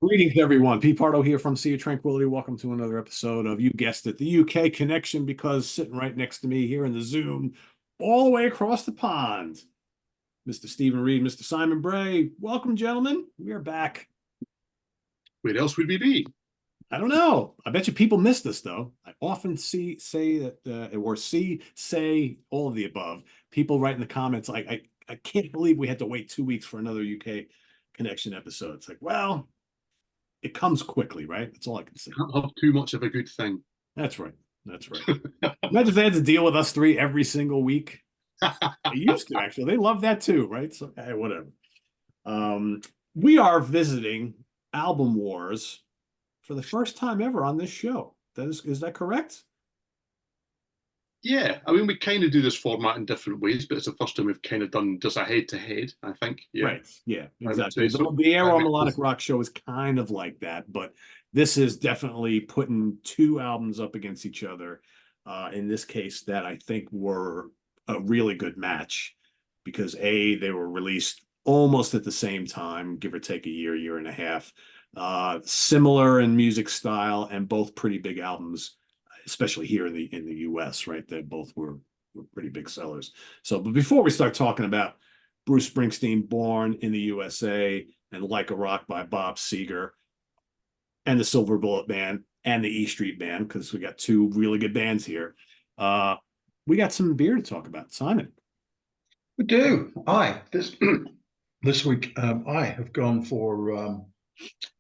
Greetings, everyone. Pardo here from Sea of Tranquility. Welcome to another episode of, you guessed it, the UK Connection, because sitting right next to me here in the Zoom, all the way across the pond, Mr. Stephen Reid, Mr. Simon Bray. Welcome, gentlemen. We are back. Where else would we be? I don't know. I bet you people miss this, though. I often say all of the above. People write in the comments, I can't believe we had to wait 2 weeks for another UK Connection episode. It's like, well, it comes quickly, right? That's all I can say. Can't have too much of a good thing. That's right. That's right. Imagine if they had to deal with us three every single week. They used to, actually. They love that too, right? So, hey, whatever. We are visiting Album Wars for the first time ever on this show. Is that correct? Yeah, I mean, we kind of do this format in different ways, but it's the first time we've kind of done just a head-to-head, I think. Yeah, Right. Yeah, I would exactly. say so. The Aero Melodic Rock show is kind of like that, but this is definitely putting two albums up against each other. In this case, that I think were a really good match because they were released almost at the same time, give or take a year and a half. Similar in music style and both pretty big albums, especially here in the US, right? They both were pretty big sellers. So, but before we start talking about Bruce Springsteen, Born in the USA, and Like a Rock by Bob Seger, and the Silver Bullet Band, and the E Street Band, because we got two really good bands here. We got some beer to talk about. Simon. We do. This week I have gone for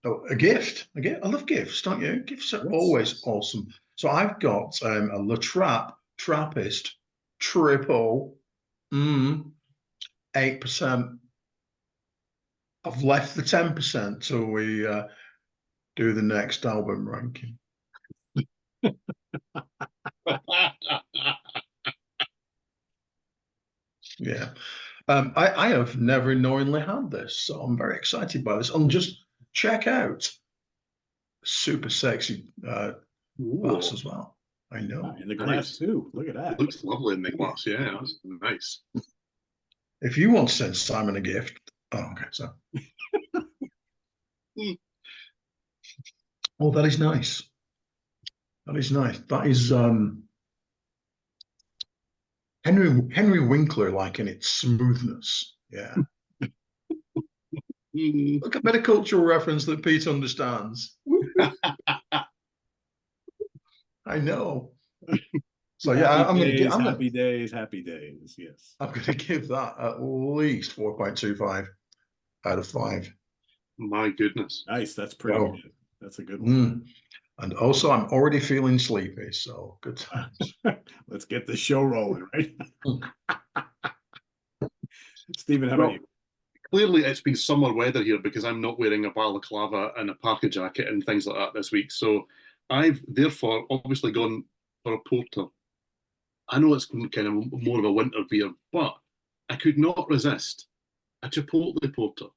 a gift. I love gifts, don't you? Gifts are always awesome. So I've got a La Trappe Trappist triple 8%. I've left the 10% till we do the next album ranking. Yeah. I have never knowingly had this, so I'm very excited by this. And just check out super sexy glass as well. I know. In the glass too. Look at that. It looks lovely in the glass. Yeah, that's nice. If you want to send Simon a gift, okay, so. Oh, that is nice. That is nice. That is Henry Winkler like in its smoothness. Yeah. Look, a bit of cultural reference that Pete understands. I know. So yeah, I'm going to give happy days. Yes, I'm going to give that at least 4.25 out of 5. My goodness, nice. That's pretty good. That's a good one. And also, I'm already feeling sleepy, so good times. Let's get the show rolling, right? Stephen, how about you? Clearly, it's been summer weather here because I'm not wearing a balaclava and a parka jacket and things like that this week. So I've therefore obviously gone for a porter. I know it's kind of more of a winter beer, but I could not resist a Chipotle porter.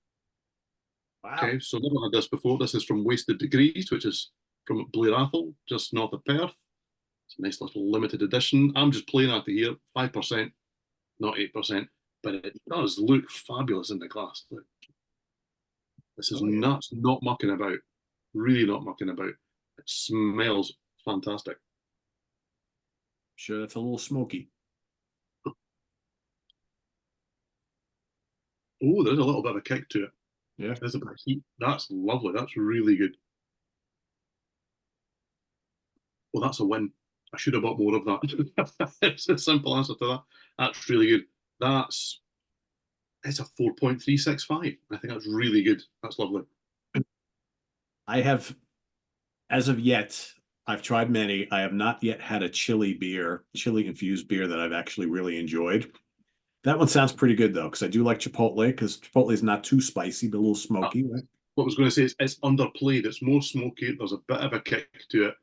Wow. Okay, so I've never had this before. This is from Wasted Degrees, which is from Blair Athol, just north of Perth. It's a nice little limited edition. I'm just playing at the here, 5%, not 8%, but it does look fabulous in the glass. This is nuts, not mucking about, really not mucking about. It smells fantastic. Sure, that's a little smoky. Oh, there's a little bit of a kick to it. Yeah. There's a bit of heat. That's lovely. That's really good. Well, that's a win. I should have bought more of that. It's a simple answer to that. That's really good. It's a 4.365. I think that's really good. That's lovely. I have, as of yet, I've tried many. I have not yet had a chili infused beer that I've actually really enjoyed. That one sounds pretty good though, because I do like Chipotle, because Chipotle is not too spicy, but a little smoky. Right? What I was going to say is it's underplayed. It's more smoky. There's a bit of a kick to it,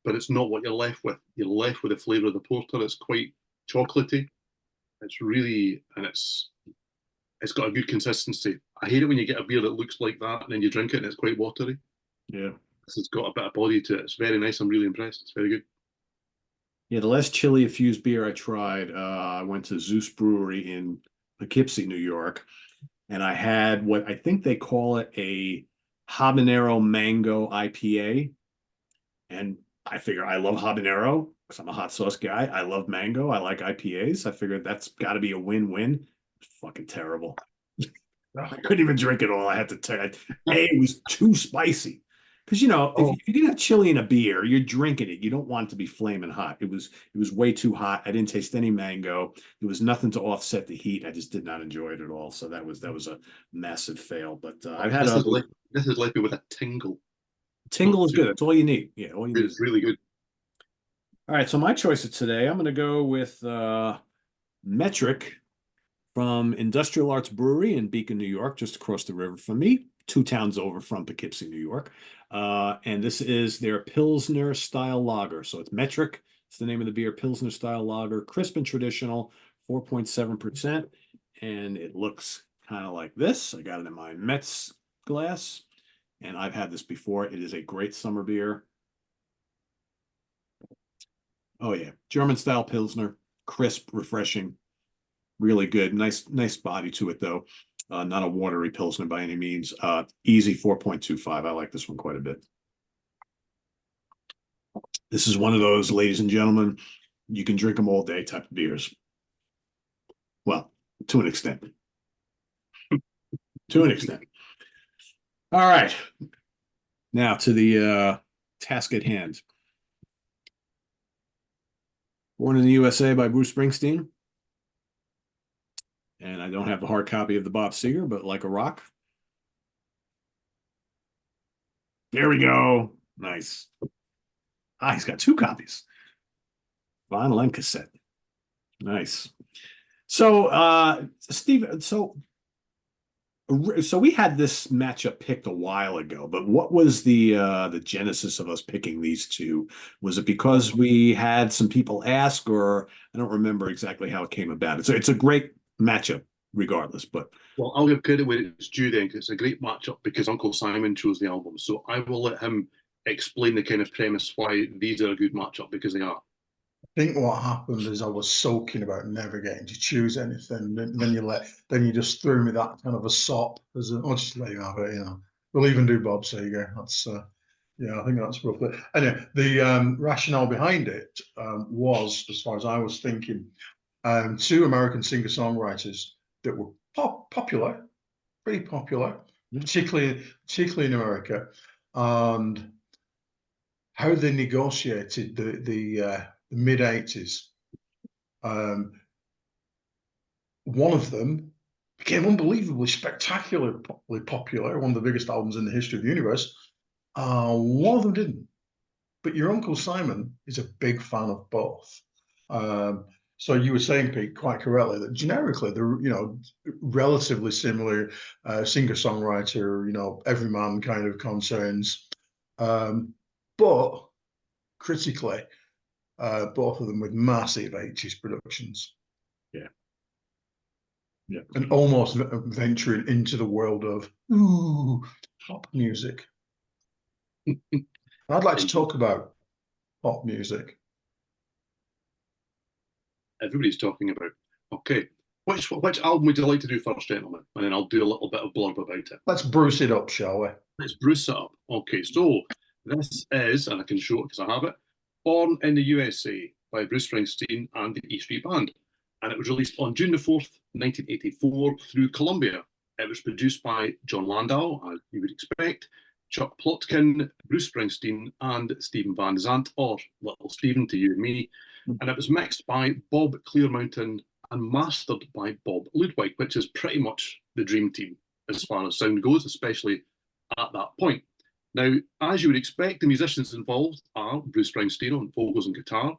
but it's not what you're left with. You're left with the flavour of the porter. It's quite chocolatey. It's really, and it's got a good consistency. I hate it when you get a beer that looks like that and then you drink it and it's quite watery. Yeah. This has got a bit of body to it. It's very nice. I'm really impressed. It's very good. Yeah, the last chili infused beer I tried, I went to Zeus Brewery in Poughkeepsie, New York, and I had what I think they call it a habanero mango IPA. And I figure I love habanero because I'm a hot sauce guy. I love mango. I like IPAs. I figured that's got to be a win-win. It's fucking terrible. I couldn't even drink it all. I had to tell you. It was too spicy. Because Oh, if you can have chili in a beer, you're drinking it. You don't want it to be flaming hot. It was way too hot. I didn't taste any mango. There was nothing to offset the heat. I just did not enjoy it at all. So that was a massive fail. But I've had This a is like this is left me with a tingle. tingle is good. That's all you need. Yeah, all you need. It's really good. All right. So my choices today, I'm going to go with Metric from Industrial Arts Brewery in Beacon, New York, just across the river from me, 2 towns over from Poughkeepsie, New York. And this is their Pilsner style lager. So it's Metric. It's the name of the beer, Pilsner style lager, crisp and traditional, 4.7%. And it looks kind of like this. I got it in my Metz glass, and I've had this before. It is a great summer beer. Oh yeah, German style Pilsner, crisp, refreshing, really good. Nice body to it though. Not a watery Pilsner by any means. Easy 4.25. I like this one quite a bit. This is one of those, ladies and gentlemen, you can drink them all day type of beers. Well, to an extent. To an extent. All right. Now to the task at hand. Born in the USA by Bruce Springsteen. And I don't have the hard copy of the Bob Seger, but like a rock. There we go. Nice. He's got 2 copies. Vinyl and cassette. Nice. So, Steve, so we had this matchup picked a while ago, but what was the genesis of us picking these two? Was it because we had some people ask, or I don't remember exactly how it came about? It's a great matchup regardless, but Well, I'll give credit where it's due then, because it's a great matchup because Uncle Simon chose the album. So I will let him explain the kind of premise why these are a good matchup, because they are. I think what happened is I was sulking about never getting to choose anything. And then you just threw me that kind of a sop as I'll just let you have it, We'll even do Bob Seger. That's yeah, I think that's roughly. Anyway, the rationale behind it was, as far as I was thinking, 2 American singer-songwriters that were popular, pretty popular, particularly in America, and how they negotiated the mid '80s. One of them became unbelievably spectacularly popular, one of the biggest albums in the history of the universe. One of them didn't. But your Uncle Simon is a big fan of both. So you were saying, Pete, quite correctly, that generically they're relatively similar singer-songwriter, everyman kind of concerns, but critically, both of them with massive '80s productions. yeah. Yeah. And almost venturing into the world of pop music. I'd like to talk about pop music. Everybody's talking about. Okay, which album would you like to do first, gentlemen? And then I'll do a little bit of blurb about it. Let's Bruce it up, shall we? Let's Bruce it up. Okay, so this is, and I can show it because I have it, Born in the USA by Bruce Springsteen and the E Street Band. And it was released on June the 4th, 1984 through Columbia. It was produced by John Landau, as you would expect, Chuck Plotkin, Bruce Springsteen, and Stephen Van Zandt, or Little Stephen to you and me. And it was mixed by Bob Clearmountain and mastered by Bob Ludwig, which is pretty much the dream team as far as sound goes, especially at that point. Now, as you would expect, the musicians involved are Bruce Springsteen on vocals and guitar,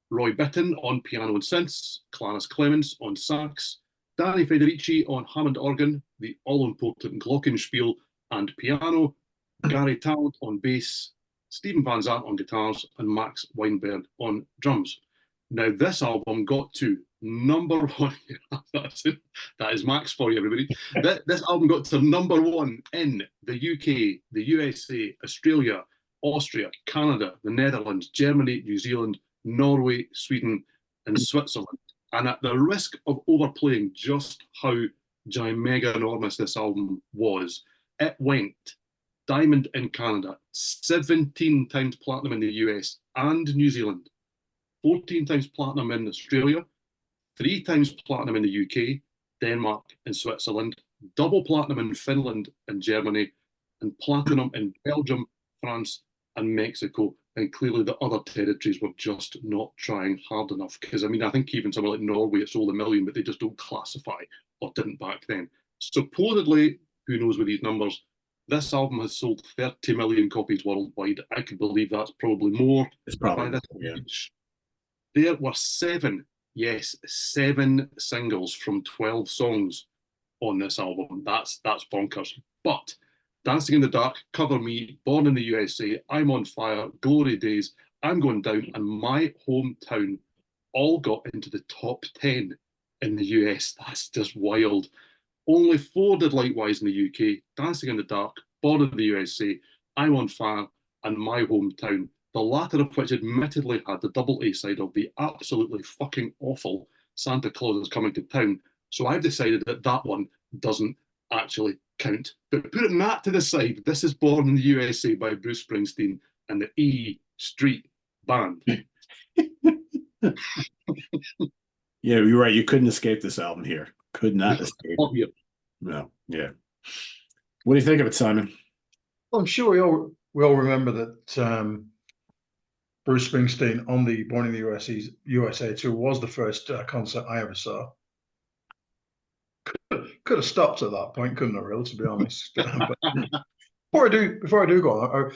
Roy Bittan on piano and synths, Clarence Clemens on sax, Danny Federici on Hammond organ, the all-important glockenspiel and piano, Gary Talent on bass, Stephen Van Zandt on guitars, and Max Weinberg on drums. Now, this album got to number 1. That is Max for you, everybody. This album got to number 1 in the UK, the USA, Australia, Austria, Canada, the Netherlands, Germany, New Zealand, Norway, Sweden, and Switzerland. And at the risk of overplaying just how ginormous this album was, it went diamond in Canada, 17 times platinum in the US and New Zealand, 14 times platinum in Australia, 3 times platinum in the UK, Denmark, and Switzerland, double platinum in Finland and Germany, and platinum in Belgium, France, and Mexico. And clearly the other territories were just not trying hard enough. Because, I mean, I think even somewhere like Norway, it sold 1 million, but they just don't classify, or didn't back then. Supposedly, who knows with these numbers, this album has sold 30 million copies worldwide. I could believe that's probably more. It's probably by this yeah. age. There were 7 singles from 12 songs on this album. That's bonkers. But Dancing in the Dark, Cover Me, Born in the USA, I'm on Fire, Glory Days, I'm Going Down, and My Hometown all got into the top 10 in the US. That's just wild. Only 4 did likewise in the UK. Dancing in the Dark, Born in the USA, I'm on Fire, and My Hometown. The latter of which admittedly had the double A side of the absolutely fucking awful Santa Claus is Coming to Town. So I've decided that that one doesn't actually count. But putting that to the side, this is Born in the USA by Bruce Springsteen and the E Street Band. Yeah, you're right. You couldn't escape this album here. Could not escape. Oh, yeah. No, yeah. What do you think of it, Simon? Well, I'm sure we all remember that Bruce Springsteen on the Born in the USA tour was the first concert I ever saw. Could have stopped at that point, couldn't I? Really, to be honest. But before I do go on,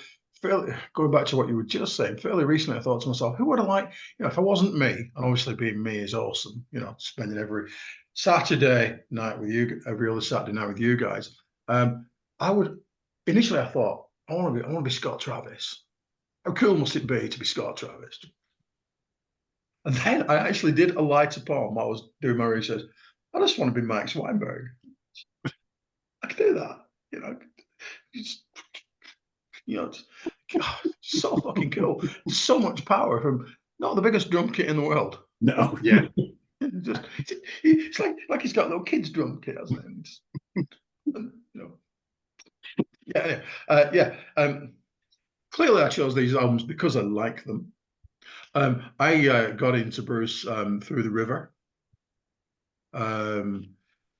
going back to what you were just saying, fairly recently I thought to myself, who would I like? You know, if I wasn't me, and obviously being me is awesome. You know, spending every Saturday night with you, every other Saturday night with you guys. I would initially I thought I want to be Scott Travis. How cool must it be to be Scott Travis? And then I actually did a light upon while I was doing my research. I just want to be Max Weinberg. I could do that, you know. It's so fucking cool. So much power from not the biggest drum kit in the world. No, yeah. It's like he's got a little kid's drum kit, hasn't it? You know. Yeah. Clearly, I chose these albums because I like them. I got into Bruce through The River. The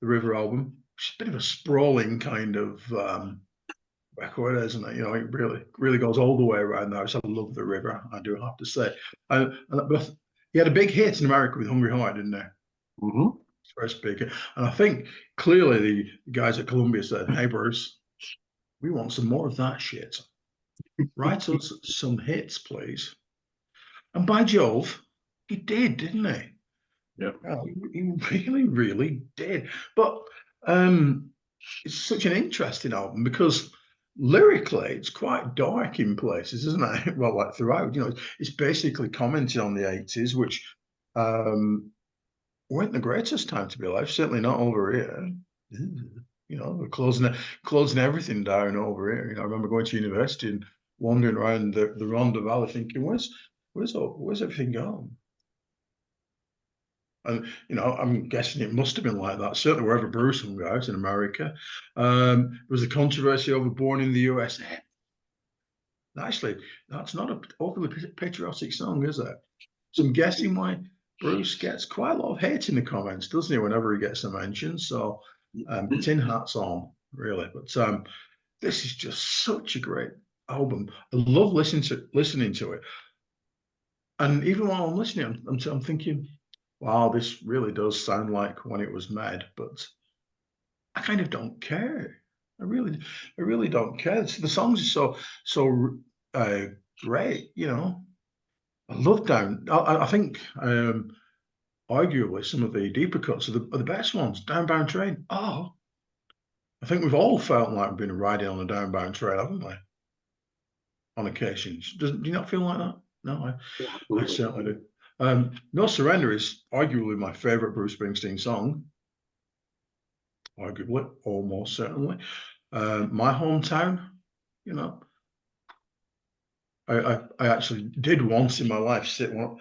River album. It's a bit of a sprawling kind of record, isn't it? You know, it really goes all the way around there. So I love The River, I do have to say. But he had a big hit in America with Hungry Heart, didn't he? Mm-hmm. First big hit. And I think clearly the guys at Columbia said, "Hey, Bruce, we want some more of that shit. Write us some hits, please." And by Jove, he did, didn't he? Yeah. He really did. But it's such an interesting album because lyrically it's quite dark in places, isn't it? Well, like throughout, you know, it's basically commenting on the 80s, which weren't the greatest time to be alive, certainly not over here. You know, we're closing everything down over here. You know, I remember going to university and wandering around the Rhondda Valley thinking, where's everything gone? And, you know, I'm guessing it must have been like that. Certainly wherever Bruce hung out in America. There was a controversy over Born in the USA. Actually, that's not an overly patriotic song, is it? So I'm guessing why Bruce gets quite a lot of hate in the comments, doesn't he, whenever he gets a mention. So tin hats on, really. But this is just such a great album. I love listening to it. And even while I'm listening, I'm thinking, wow, this really does sound like when it was made, but I kind of don't care. I really don't care. The songs are so great, you know. I love Down. I think arguably some of the deeper cuts are the best ones. Downbound Train. Oh, I think we've all felt like we've been riding on a downbound train, haven't we? On occasions. Do you not feel like that? No, I certainly do. No Surrender is arguably my favorite Bruce Springsteen song. Arguably, almost certainly. My Hometown, you know. I actually did once in my life sit one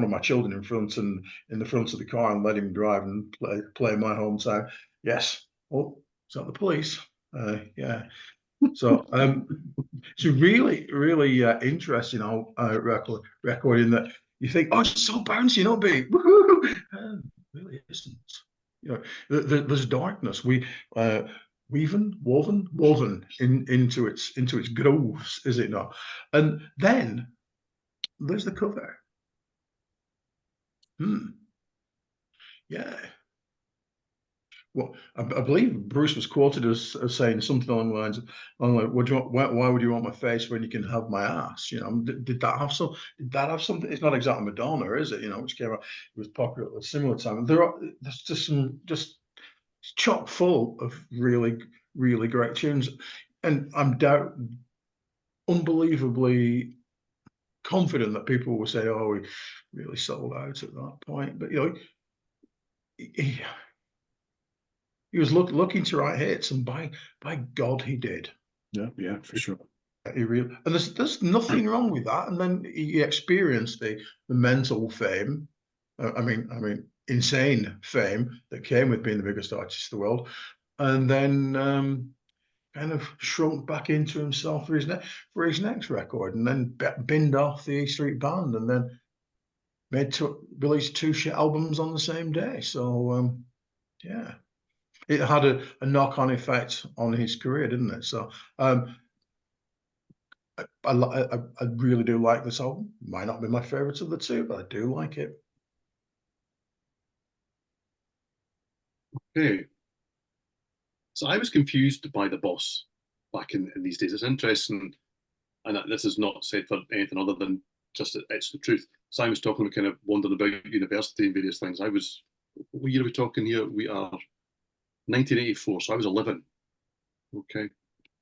of my children in the front of the car and let him drive and play My Hometown. Yes. Oh, is that the police? Yeah. So it's a really, really interesting record in that you think, oh, it's so bouncy, you know, big. Woohoo! It really isn't. You know, there's darkness. Woven into its grooves, is it not? And then there's the cover. Yeah. Well, I believe Bruce was quoted as saying something along the lines of, "What do you want, why would you want my face when you can have my ass?" You know, did that have some? Did that have something? It's not exactly Madonna, is it? You know, which came out, it was popular at a similar time. There's just some just chock full of really, really great tunes, and unbelievably confident that people will say, "Oh, we really sold out at that point," but you know. He was looking to write hits, and by God, he did. Yeah, for sure. He really, and there's nothing wrong with that. And then he experienced the mental fame. I mean, insane fame that came with being the biggest artist in the world, and then kind of shrunk back into himself for his next record, and then binned off the E Street Band, and then released two shit albums on the same day. So yeah. It had a knock-on effect on his career, didn't it? So I really do like this album. Might not be my favorite of the two, but I do like it. Okay. So I was confused by The Boss back in these days. It's interesting, and this is not said for anything other than just that it's the truth. So I was talking about kind of wondering about university and various things. What year are we talking here? We are 1984, so I was 11. Okay.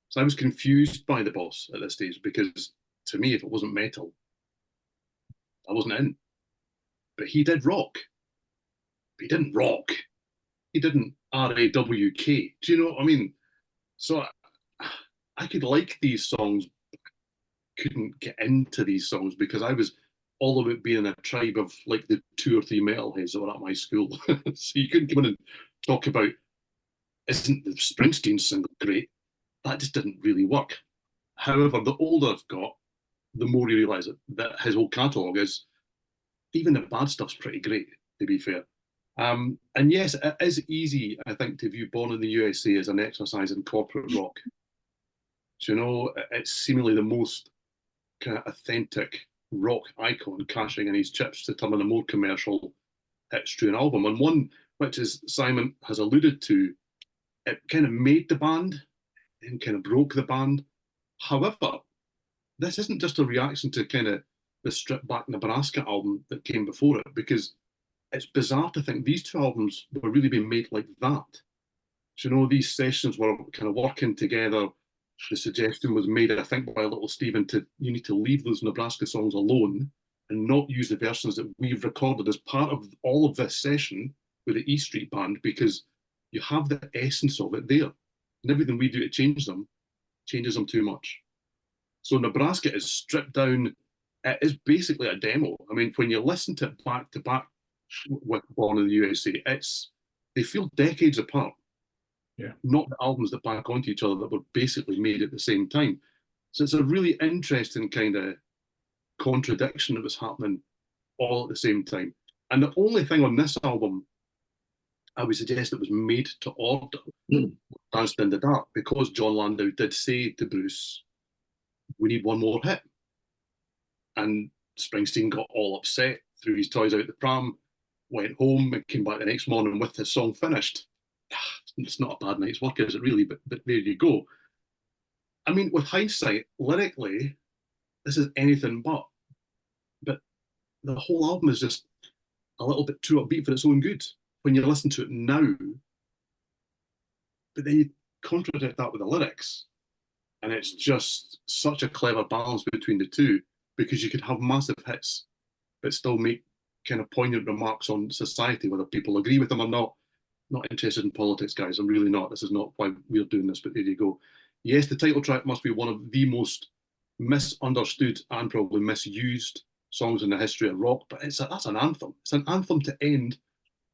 So I was confused by The Boss at this stage because to me, if it wasn't metal, I wasn't in. But he did rock. But he didn't rock. He didn't RAWK. Do you know what I mean? So I could like these songs, couldn't get into these songs because I was all about being a tribe of like the 2 or 3 metalheads that were at my school. So you couldn't come in and talk about, isn't the Springsteen single great? That just didn't really work. However, the older I've got, the more you realise that his whole catalogue is, even the bad stuff's pretty great, to be fair. And yes, it is easy, I think, to view Born in the USA as an exercise in corporate rock. So, you know, it's seemingly the most kind of authentic rock icon cashing in his chips to turn in a more commercial hits through an album. And one which, as Simon has alluded to, it kind of made the band and kind of broke the band. However, this isn't just a reaction to kind of the stripped back Nebraska album that came before it, because it's bizarre to think these two albums were really being made like that. So, you know, these sessions were kind of working together. The suggestion was made, I think, by little Stephen, you need to leave those Nebraska songs alone and not use the versions that we've recorded as part of all of this session with the E Street Band, because you have the essence of it there. And everything we do to change them changes them too much. So Nebraska is stripped down. It is basically a demo. I mean, when you listen to it back to back with Born in the USA, they feel decades apart. Yeah. Not the albums that back onto each other that were basically made at the same time. So it's a really interesting kind of contradiction that was happening all at the same time. And the only thing on this album I would suggest that was made to order, Dancing in the Dark, because John Landau did say to Bruce, we need one more hit. And Springsteen got all upset, threw his toys out the pram, went home, and came back the next morning with his song finished. It's not a bad night's work, is it really? But there you go. I mean, with hindsight, lyrically, this is anything but. But the whole album is just a little bit too upbeat for its own good when you listen to it now. But then you contradict that with the lyrics, and it's just such a clever balance between the two, because you could have massive hits but still make kind of poignant remarks on society, whether people agree with them or not. Not interested in politics, guys. I'm really not. This is not why we're doing this, but there you go. Yes, the title track must be one of the most misunderstood and probably misused songs in the history of rock, but that's an anthem. It's an anthem to end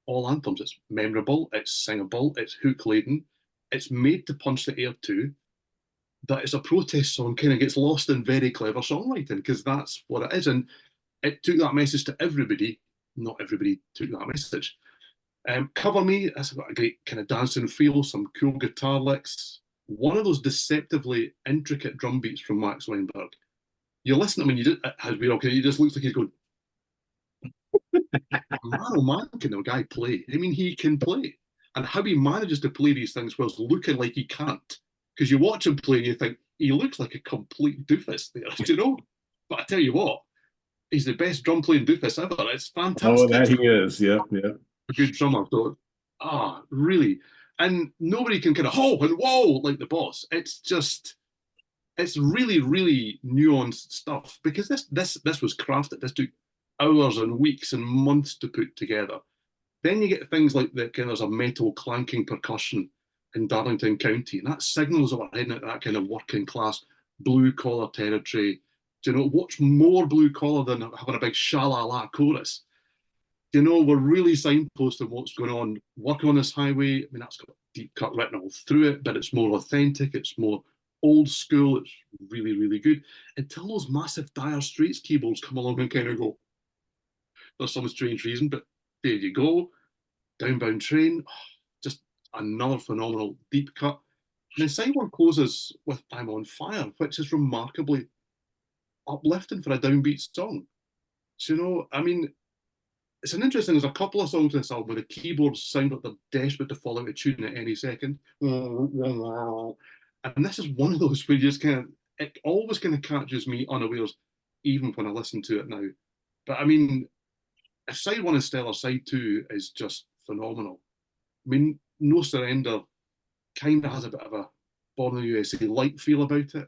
all anthems. It's memorable, it's singable, it's hook laden, it's made to punch the air to. that it's a protest song kind of gets lost in very clever songwriting, because that's what it is. And it took that message to everybody. Not everybody took that message. Cover Me, that's got a great kind of dancing feel, some cool guitar licks. One of those deceptively intricate drum beats from Max Weinberg. You listen to him and he just looks like he's going, man, oh man, can the guy play? I mean, he can play. And how he manages to play these things whilst looking like he can't. Because you watch him play and you think, he looks like a complete doofus there, you know? But I tell you what, he's the best drum playing doofus ever. It's fantastic. Oh, that he is. Yeah, yeah. A good drummer. So, really. And nobody can kind of ho and whoa like the boss. It's just, it's really, really nuanced stuff, because this was crafted. This took hours and weeks and months to put together. Then you get things like there's a metal clanking percussion in Darlington County, and that signals that we're heading into that kind of working class blue collar territory. Do you know what's more blue collar than having a big sha-la-la chorus? You know, we're really signposting what's going on. Working on this highway, I mean, that's got deep cut written all through it, but it's more authentic, it's more old school, it's really, really good. Until those massive Dire Straits keyboards come along and kind of go, for some strange reason, but there you go. Downbound Train, just another phenomenal deep cut. And then side one closes with I'm on Fire, which is remarkably uplifting for a downbeat song. So, you know, I mean, it's an interesting, there's a couple of songs in this album where the keyboards sound like they're desperate to fall out of tune at any second. And this is one of those where you just kind of, it always kind of catches me unawares, even when I listen to it now. But I mean, if side one is stellar, side two is just phenomenal. I mean, No Surrender kind of has a bit of a Born in the USA light feel about it.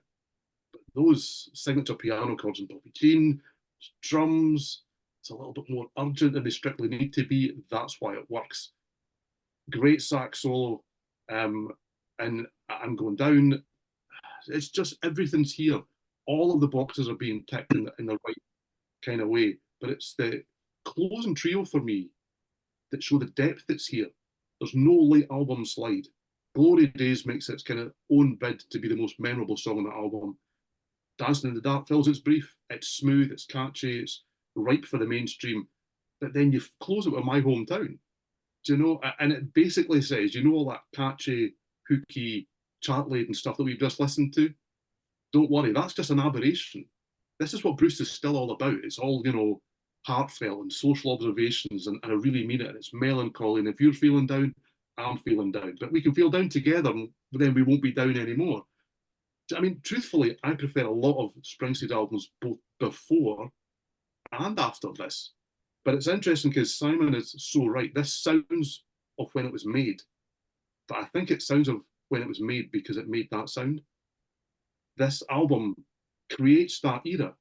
But those signature piano chords in Bobby Jean, drums, it's a little bit more urgent than they strictly need to be. That's why it works. Great sax solo, and I'm Going Down. It's just everything's here. All of the boxes are being ticked in the right kind of way. But it's the closing trio for me that show the depth that's here. There's no late album slide. Glory Days makes its kind of own bid to be the most memorable song on the album. Dancing in the Dark fills its brief. It's smooth, it's catchy, it's ripe for the mainstream. But then you close it with My Hometown. Do you know? And it basically says, you know, all that catchy, hooky, chart-laden stuff that we've just listened to? Don't worry, that's just an aberration. This is what Bruce is still all about. It's all, you know, heartfelt and social observations, and I really mean it. And it's melancholy. And if you're feeling down, I'm feeling down. But we can feel down together, and then we won't be down anymore. I mean, truthfully, I prefer a lot of Springsteen albums both before and after this. But it's interesting because Simon is so right. This sounds of when it was made, but I think it sounds of when it was made because it made that sound. This album creates that era,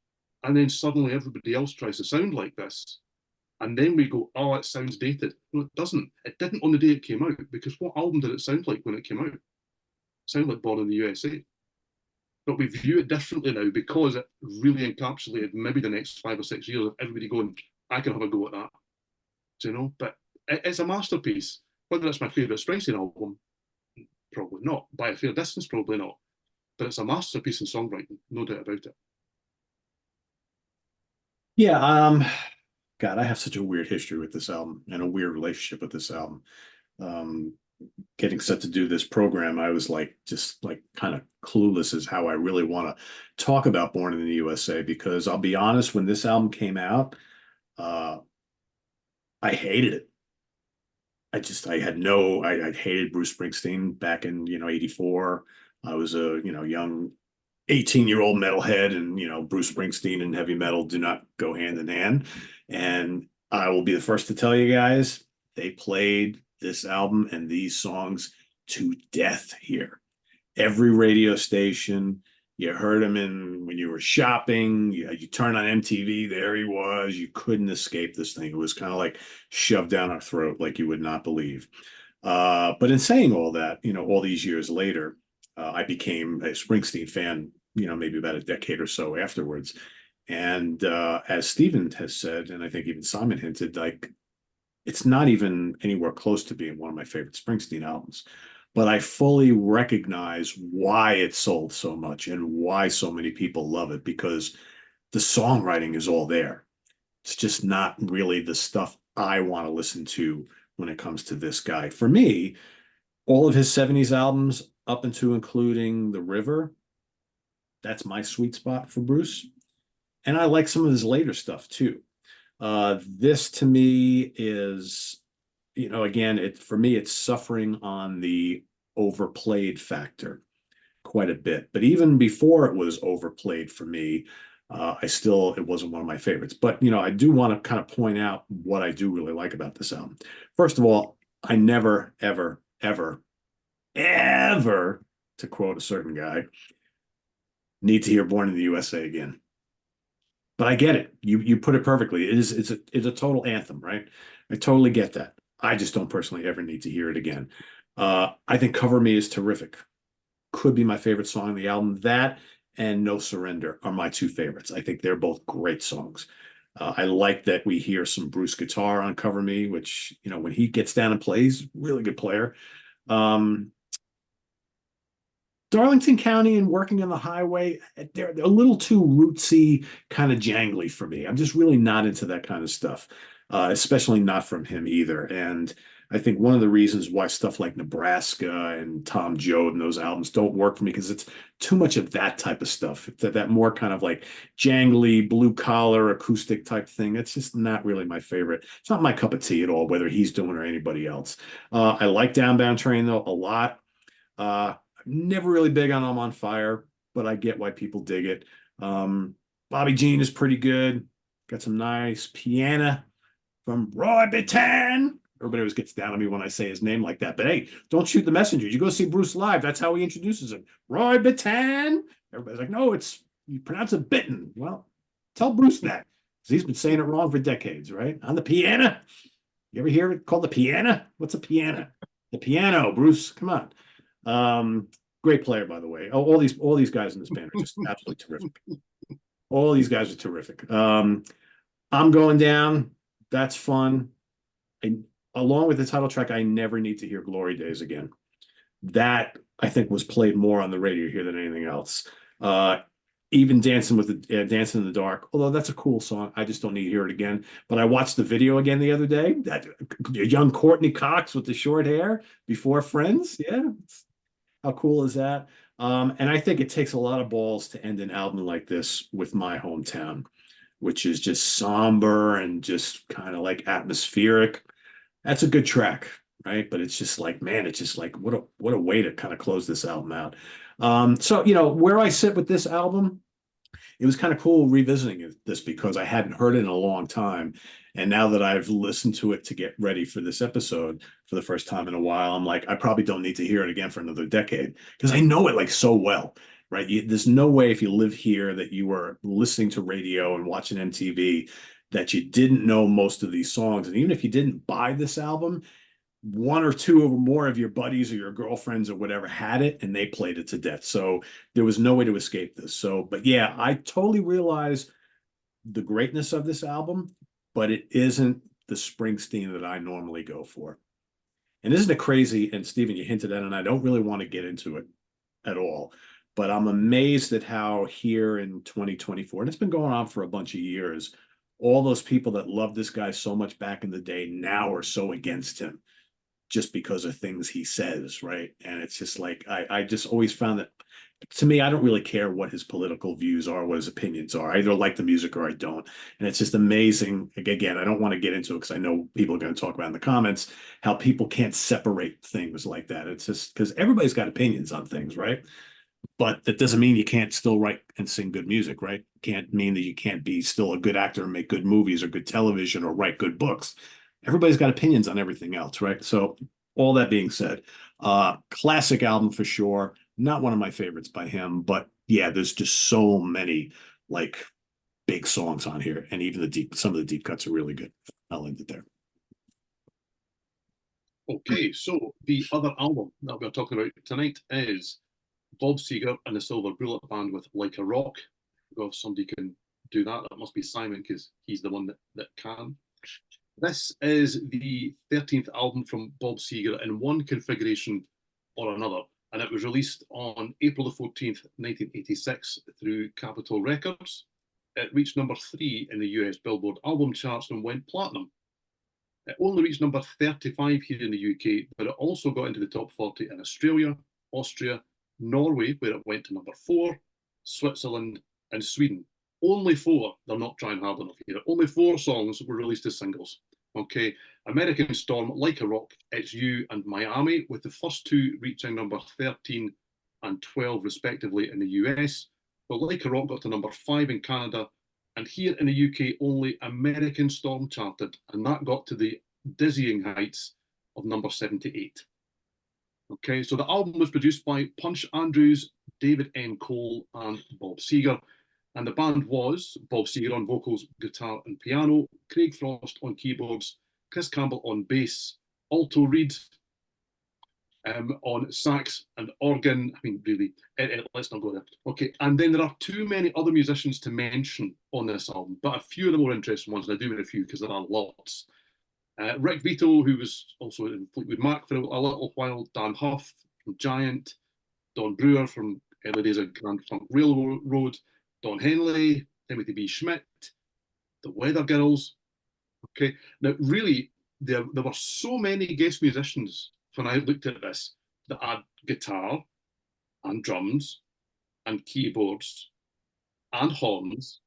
and then suddenly everybody else tries to sound like this. And then we go, oh, it sounds dated. No, it doesn't. It didn't on the day it came out, because what album did it sound like when it came out? It sounded like Born in the USA. But we view it differently now because it really encapsulated maybe the next 5 or 6 years of everybody going, I can have a go at that. Do you know? But it's a masterpiece. Whether it's my favourite Springsteen album, probably not. By a fair distance, probably not. But it's a masterpiece in songwriting, no doubt about it. Yeah, God, I have such a weird history with this album and a weird relationship with this album. Getting set to do this program, I was like, just like kind of clueless as how I really want to talk about Born in the USA, because I'll be honest, when this album came out, I hated it. I hated Bruce Springsteen back in, 84. I was a, young 18-year-old metalhead, and, Bruce Springsteen and heavy metal do not go hand in hand. And I will be the first to tell you guys, they played this album and these songs to death here. Every radio station, you heard him when you were shopping, you turn on MTV, there he was. You couldn't escape this thing. It was kind of like shoved down our throat like you would not believe. But in saying all that, all these years later, I became a Springsteen fan, maybe about a decade or so afterwards. And as Stephen has said, and I think even Simon hinted, like, it's not even anywhere close to being one of my favorite Springsteen albums. but I fully recognize why it sold so much and why so many people love it, because the songwriting is all there. It's just not really the stuff I want to listen to when it comes to this guy. For me, all of his 70s albums, up into including The River, that's my sweet spot for Bruce. And I like some of his later stuff too. This to me is, again, for me, it's suffering on the overplayed factor quite a bit. But even before it was overplayed for me, it wasn't one of my favorites. But, I do want to kind of point out what I do really like about this album. First of all, I never, ever, ever, ever, to quote a certain guy, need to hear Born in the USA again. But I get it. You put it perfectly. It's a total anthem, right? I totally get that. I just don't personally ever need to hear it again. I think Cover Me is terrific. Could be my favorite song on the album. That and No Surrender are my two favorites. I think they're both great songs. I like that we hear some Bruce guitar on Cover Me, which, when he gets down and plays, really good player. Darlington County and Working on the Highway, they're a little too rootsy, kind of jangly for me. I'm just really not into that kind of stuff, especially not from him either. And I think one of the reasons why stuff like Nebraska and Tom Joad and those albums don't work for me, because it's too much of that type of stuff. It's that more kind of like jangly, blue collar, acoustic type thing. It's just not really my favorite. It's not my cup of tea at all, whether he's doing it or anybody else. I like Downbound Train though a lot. Never really big on I'm on Fire, but I get why people dig it. Bobby Jean is pretty good. Got some nice piano from Roy Bittan. Everybody always gets down on me when I say his name like that. But hey, don't shoot the messenger. You go see Bruce live. That's how he introduces him. Roy Bittan. Everybody's like, no, you pronounce it Bitten. Well, tell Bruce that, because he's been saying it wrong for decades, right? On the piano. You ever hear it called the piano? What's a piano? The piano, Bruce. Come on. Great player, by the way. All these guys in this band are just absolutely terrific. All these guys are terrific. I'm Going Down. That's fun. And along with the title track, I never need to hear Glory Days again. That I think was played more on the radio here than anything else. Even Dancing in the Dark, although that's a cool song, I just don't need to hear it again. But I watched the video again the other day. That young Courtney Cox with the short hair before Friends, yeah. How cool is that? And I think it takes a lot of balls to end an album like this with My Hometown, which is just somber and just kind of like atmospheric. That's a good track, right? But it's just like, man, it's just like what a way to kind of close this album out. So where I sit with this album, it was kind of cool revisiting this, because I hadn't heard it in a long time. And now that I've listened to it to get ready for this episode for the first time in a while, I'm like, I probably don't need to hear it again for another decade, because I know it like so well, right? There's no way, if you live here, that you were listening to radio and watching MTV, that you didn't know most of these songs. And even if you didn't buy this album, one or two or more of your buddies or your girlfriends or whatever had it, and they played it to death. So there was no way to escape this. So, but yeah, I totally realize the greatness of this album, but it isn't the Springsteen that I normally go for. And isn't it crazy? And Stephen, you hinted at it, and I don't really want to get into it at all, but I'm amazed at how here in 2024, and it's been going on for a bunch of years, all those people that loved this guy so much back in the day now are so against him, just because of things he says, right? And it's just like, I just always found that, to me, I don't really care what his political views are, what his opinions are. I either like the music or I don't. And it's just amazing. Again, I don't want to get into it, because I know people are going to talk about in the comments how people can't separate things like that. It's just because everybody's got opinions on things, right? But that doesn't mean you can't still write and sing good music, right? Can't mean that you can't be still a good actor and make good movies or good television or write good books. Everybody's got opinions on everything else, right? So all that being said, classic album for sure. Not one of my favorites by him, but yeah, there's just so many like big songs on here, and even some of the deep cuts are really good. I'll end it there. Okay, so the other album that we're talking about tonight is Bob Seger and the Silver Bullet Band with Like a Rock. If somebody can do that, that must be Simon, because he's the one that can. This is the 13th album from Bob Seger in one configuration or another. And it was released on April the 14th, 1986 through Capitol Records. It reached number 3 in the US Billboard album charts and went platinum. It only reached number 35 here in the UK, but it also got into the top 40 in Australia, Austria, Norway, where it went to number 4, Switzerland, and Sweden. Only 4, they're not trying hard enough here, only 4 songs were released as singles. Okay, American Storm, Like a Rock, It's You, and Miami, with the first 2 reaching number 13 and 12 respectively in the US. But Like a Rock got to number 5 in Canada, and here in the UK only American Storm charted, and that got to the dizzying heights of number 78. Okay, so the album was produced by Punch Andrews, David N. Cole, and Bob Seger. And the band was Bob Seger on vocals, guitar, and piano, Craig Frost on keyboards, Chris Campbell on bass, alto Reid on sax and organ. I mean, really, let's not go there. Okay, and then there are too many other musicians to mention on this album, but a few of the more interesting ones, and I do mean a few because there are lots. Rick Vito, who was also in Fleetwood Mac for a little while, Dan Huff from Giant, Don Brewer from early days of Grand Funk Railroad, Don Henley, Timothy B. Schmidt, the Weather Girls. Okay, now really, there were so many guest musicians when I looked at this that had guitar and drums and keyboards and horns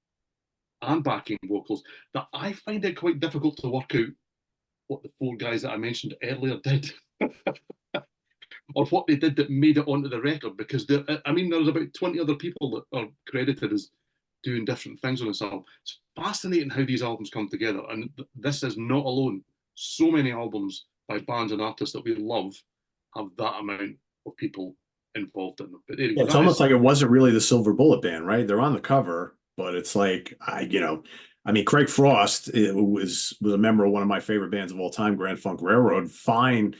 and backing vocals that I find it quite difficult to work out what the 4 guys that I mentioned earlier did. Or what they did that made it onto the record, because there's about 20 other people that are credited as doing different things on this album. It's fascinating how these albums come together, and this is not alone. So many albums by bands and artists that we love have that amount of people involved in them. But anyway, it's almost like it wasn't really the Silver Bullet Band, right? They're on the cover, but it's like Craig Frost was a member of one of my favorite bands of all time, Grand Funk Railroad. Fine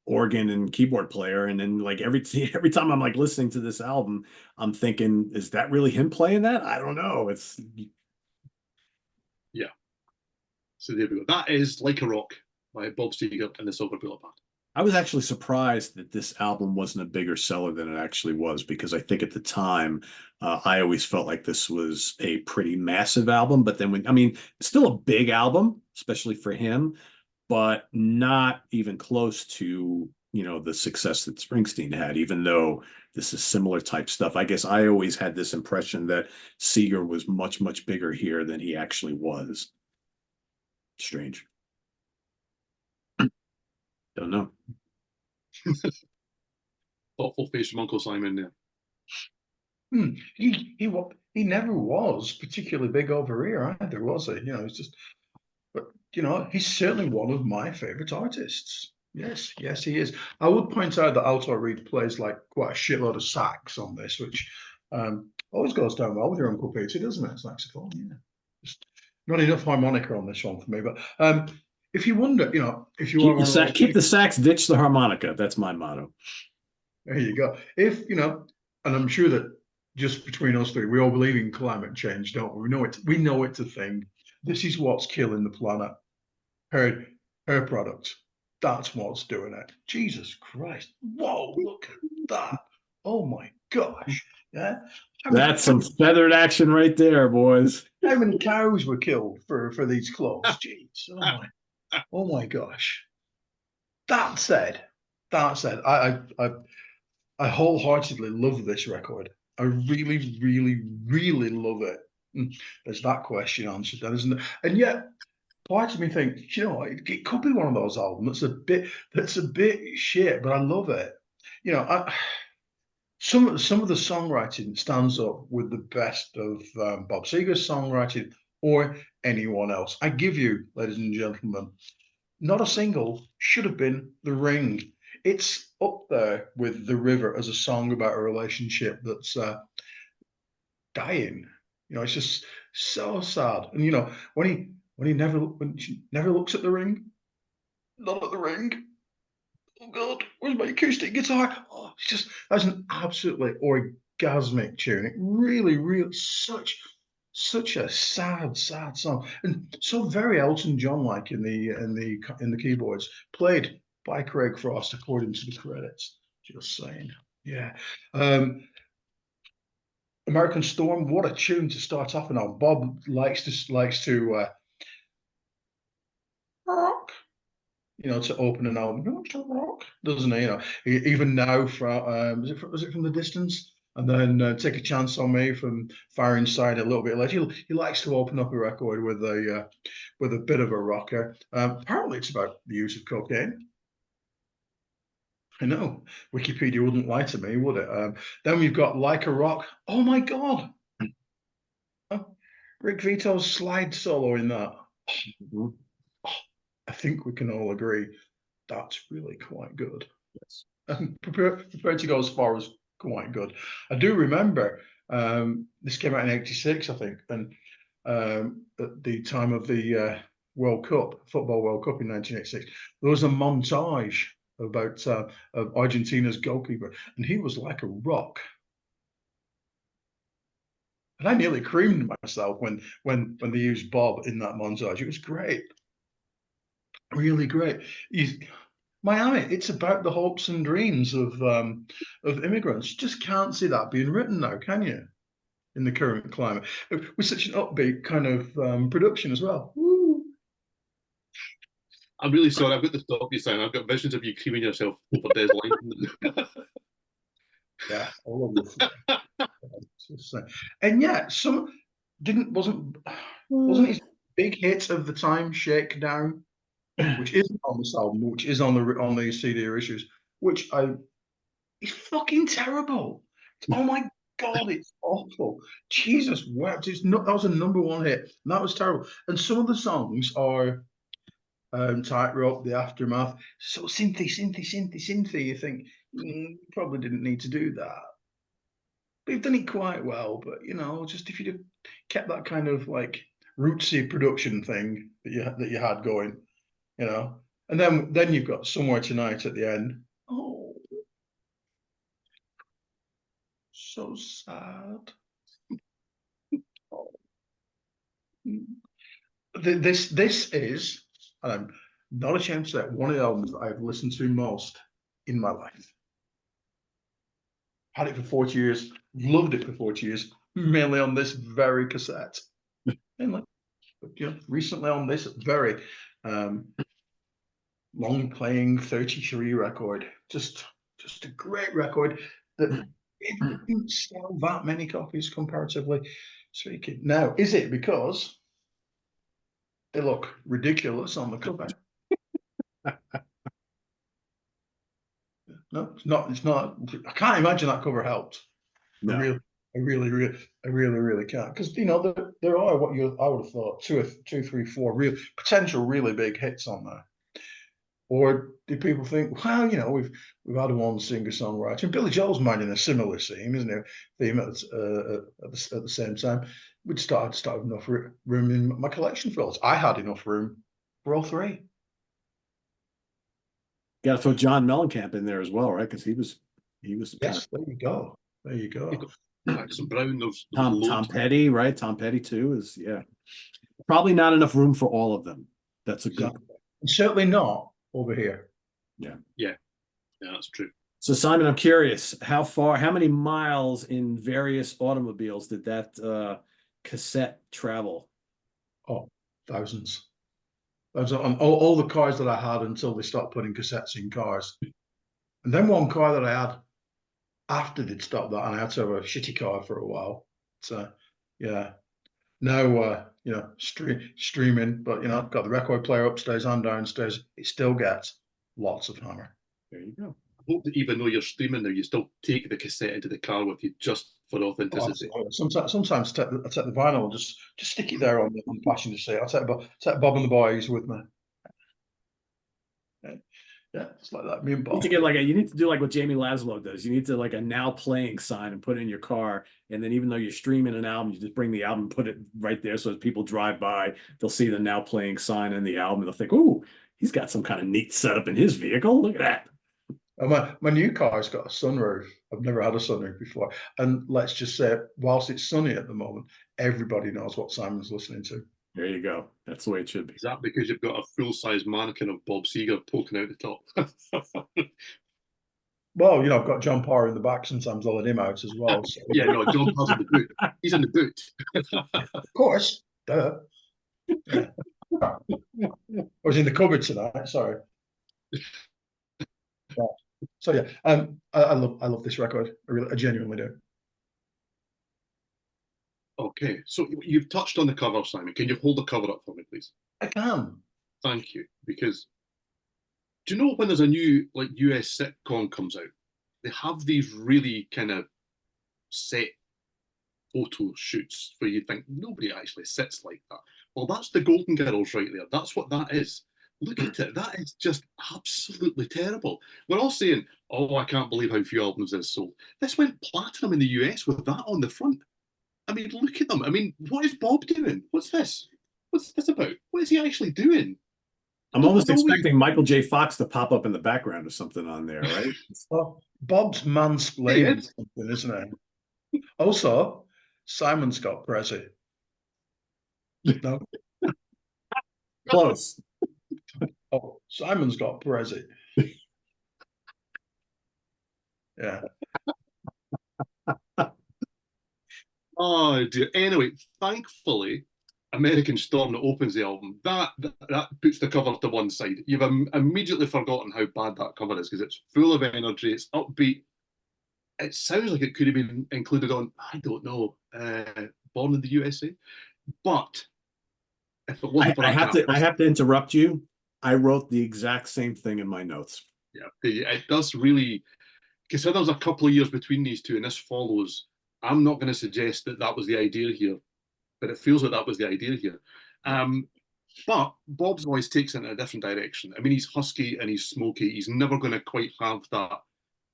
organ and keyboard player, and then like every time I'm like listening to this album, I'm thinking, is that really him playing that? I don't know. It's yeah. So there we go. That is Like a Rock by Bob Seger and the Silver Bullet Band. I was actually surprised that this album wasn't a bigger seller than it actually was, because I think at the time I always felt like this was a pretty massive album. But then still a big album, especially for him, but not even close to, the success that Springsteen had, even though this is similar type stuff. I guess I always had this impression that Seger was much, much bigger here than he actually was. Strange. Don't know. Thoughtful face from Uncle Simon there. He never was particularly big over here either, was he? It's just, but he's certainly one of my favorite artists. Yes, he is. I would point out that alto Reid plays like quite a shitload of sax on this, which always goes down well with your Uncle Peter, doesn't it? Saxophone, yeah. Just not enough harmonica on this one for me. But if you wonder, if you keep the sax, ditch the harmonica. That's my motto. There you go. If and I'm sure that just between us three, we all believe in climate change, don't we? We know it's a thing. This is what's killing the planet. Her product. That's what's doing it. Jesus Christ. Whoa, look at that. Oh my gosh. Yeah. That's some feathered action right there, boys. How many cows were killed for these clothes? Jeez. Oh my gosh. That said, I wholeheartedly love this record. I really, really, really love it. There's that question answered, then, isn't it? And yet, part of me thinks, it could be one of those albums that's a bit shit, but I love it. Some of the songwriting stands up with the best of Bob Seger's songwriting or anyone else. I give you, ladies and gentlemen, not a single should have been The Ring. It's up there with The River as a song about a relationship that's dying. It's just so sad. And when she never looks at the ring, not at the ring. Oh God, where's my acoustic guitar? Oh, that's an absolutely orgasmic tune. It really, really such a sad song, and so very Elton John like in the keyboards, played by Craig Frost according to the credits. Just saying. Yeah. American Storm, what a tune to start off and on. Bob likes to rock, to open an album. He likes to rock, doesn't he? Even now from was it from the distance? And then Take a Chance on Me from Fire Inside a little bit later. He likes to open up a record with a bit of a rocker. Apparently it's about the use of cocaine. I know. Wikipedia wouldn't lie to me, would it? Then we've got Like a Rock. Oh my God. Rick Vito's slide solo in that. Mhm. I think we can all agree that's really quite good. Yes. I'm prepared to go as far as quite good. I do remember this came out in '86, I think, and at the time of the World Cup, Football World Cup in 1986, there was a montage about of Argentina's goalkeeper, and he was like a rock. And I nearly creamed myself when they used Bob in that montage. It was great, really great. Miami, it's about the hopes and dreams of immigrants. You just can't see that being written now, can you? In the current climate, with such an upbeat kind of production as well. Woo. I'm really sorry. I've got to stop you, Simon. I've got visions of you creaming yourself over Des Lane. Yeah, all of this. And yeah, wasn't his big hit of the time Shakedown, which isn't on this album, which is on the CD issues, which is fucking terrible. Oh my God, it's awful. Jesus wept. That was a number 1 hit, and that was terrible. And some of the songs are Tightrope, The Aftermath, so synthy. You think probably didn't need to do that. But you've done it quite well. But just if you'd kept that kind of like rootsy production thing that you had going, and then you've got Somewhere Tonight at the end. Oh, so sad. This is, and I'm not ashamed to say it, one of the albums that I've listened to most in my life. Had it for 40 years, loved it for 40 years, mainly on this very cassette. Mainly. But, recently on this very long playing 33 record. Just a great record that it didn't sell that many copies comparatively speaking. Now, is it because they look ridiculous on the cover? No, it's not. It's not. I can't imagine that cover helped. No. I really can't, because there are what I would have thought two, 3, 4 real potential really big hits on there. Or do people think, well, we've had one singer-songwriter, and Billy Joel's minding a similar theme, isn't it? Theme at the same time. We'd start enough room in my collection for all this. I had enough room for all 3. Got to throw John Mellencamp in there as well, right? Because he was. Yes, there you go. Jackson Brown. There's Tom Petty, right? Tom Petty too is probably not enough room for all of them. That's a good. And certainly not over here. Yeah, that's true. So Simon, I'm curious, how many miles in various automobiles did that cassette travel? Oh, thousands. On all the cars that I had until they stopped putting cassettes in cars. And then one car that I had after they'd stopped that, and I had to have a shitty car for a while. So yeah. Now streaming, but I've got the record player upstairs and downstairs. It still gets lots of hammer. There you go. I hope that even though you're streaming now, you still take the cassette into the car with you just for authenticity. Oh, sometimes I take the vinyl, just stick it there on the passenger seat. I'll take Bob and the boys with me. Yeah, it's like that. Me and Bob. You need to do like what Jamie Laszlo does. You need to like a now playing sign and put it in your car. And then even though you're streaming an album, you just bring the album, put it right there. So as people drive by, they'll see the now playing sign in the album. And they'll think, "Ooh, he's got some kind of neat setup in his vehicle. Look at that." My new car's got a sunroof. I've never had a sunroof before. And let's just say, whilst it's sunny at the moment, everybody knows what Simon's listening to. There you go. That's the way it should be. Is that because you've got a full-size mannequin of Bob Seger poking out the top? Well, you know, I've got John Parr in the back. Sometimes I'll let him out as well. So, Yeah, no, John Parr's in the boot. He's in the boot. of course, duh. Yeah. I was in the cupboard tonight. Sorry. Yeah. So yeah, I love this record. I genuinely do. Okay, so you've touched on the cover, Simon. Can you hold the cover up for me, please? I can. Thank you. Because do you know when there's a new like US sitcom comes out, they have these really kind of set photo shoots where you think nobody actually sits like that. Well, that's the Golden Girls right there. That's what that is. Look at it. That is just absolutely terrible. We're all saying, "Oh, I can't believe how few albums this sold." This went platinum in the US with that on the front. I mean, look at them. I mean, what is Bob doing? What's this? What's this about? What is he actually doing? I'm almost expecting Michael J. Fox to pop up in the background or something on there, right? Well, Bob's mansplaining something, isn't it? Also, Simon's got Prezi. No. Close. Oh, Simon's got Prezi. Yeah. Oh dear. Anyway, thankfully, American Storm that opens the album, that puts the cover to one side. You've immediately forgotten how bad that cover is because it's full of energy, it's upbeat. It sounds like it could have been included on, I don't know, Born in the USA. But if it wasn't for I that, I have to interrupt you. I wrote the exact same thing in my notes. yeah, it does really. Consider there's a couple of years between these two, and this follows. I'm not going to suggest that that was the idea here, but it feels like that was the idea here. But Bob's voice takes it in a different direction. I mean, he's husky and he's smoky. He's never going to quite have that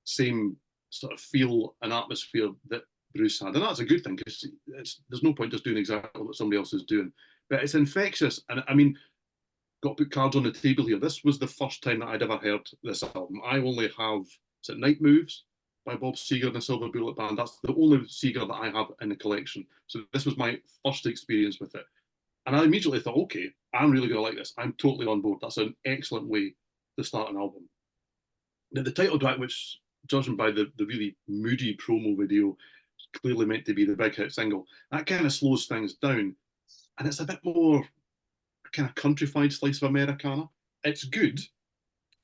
same sort of feel and atmosphere that Bruce had. And that's a good thing because there's no point just doing exactly what somebody else is doing. But it's infectious. And I mean, got to put cards on the table here. This was the first time that I'd ever heard this album. I only have, is it Night Moves by Bob Seger and the Silver Bullet Band? That's the only Seger that I have in the collection. So this was my first experience with it. And I immediately thought, okay, I'm really going to like this. I'm totally on board. That's an excellent way to start an album. Now, the title track, which, judging by the really moody promo video, clearly meant to be the big hit single, that kind of slows things down. And it's a bit more kind of countrified slice of Americana. It's good.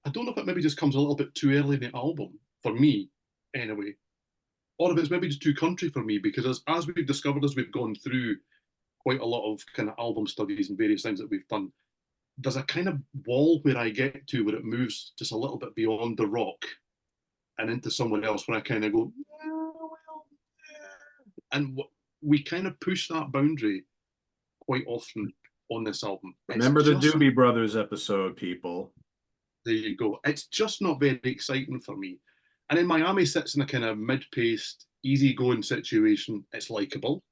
I don't know if it maybe just comes a little bit too early in the album, for me, anyway. Or if it's maybe just too country for me, because as we've discovered, as we've gone through quite a lot of kind of album studies and various things that we've done, there's a kind of wall where I get to where it moves just a little bit beyond the rock and into someone else where I kind of go, yeah, well, yeah. And we kind of push that boundary quite often on this album. Remember the Doobie Brothers episode, people. There you go. It's just not very exciting for me. And in Miami sits in a kind of mid-paced, easy-going situation. It's likable.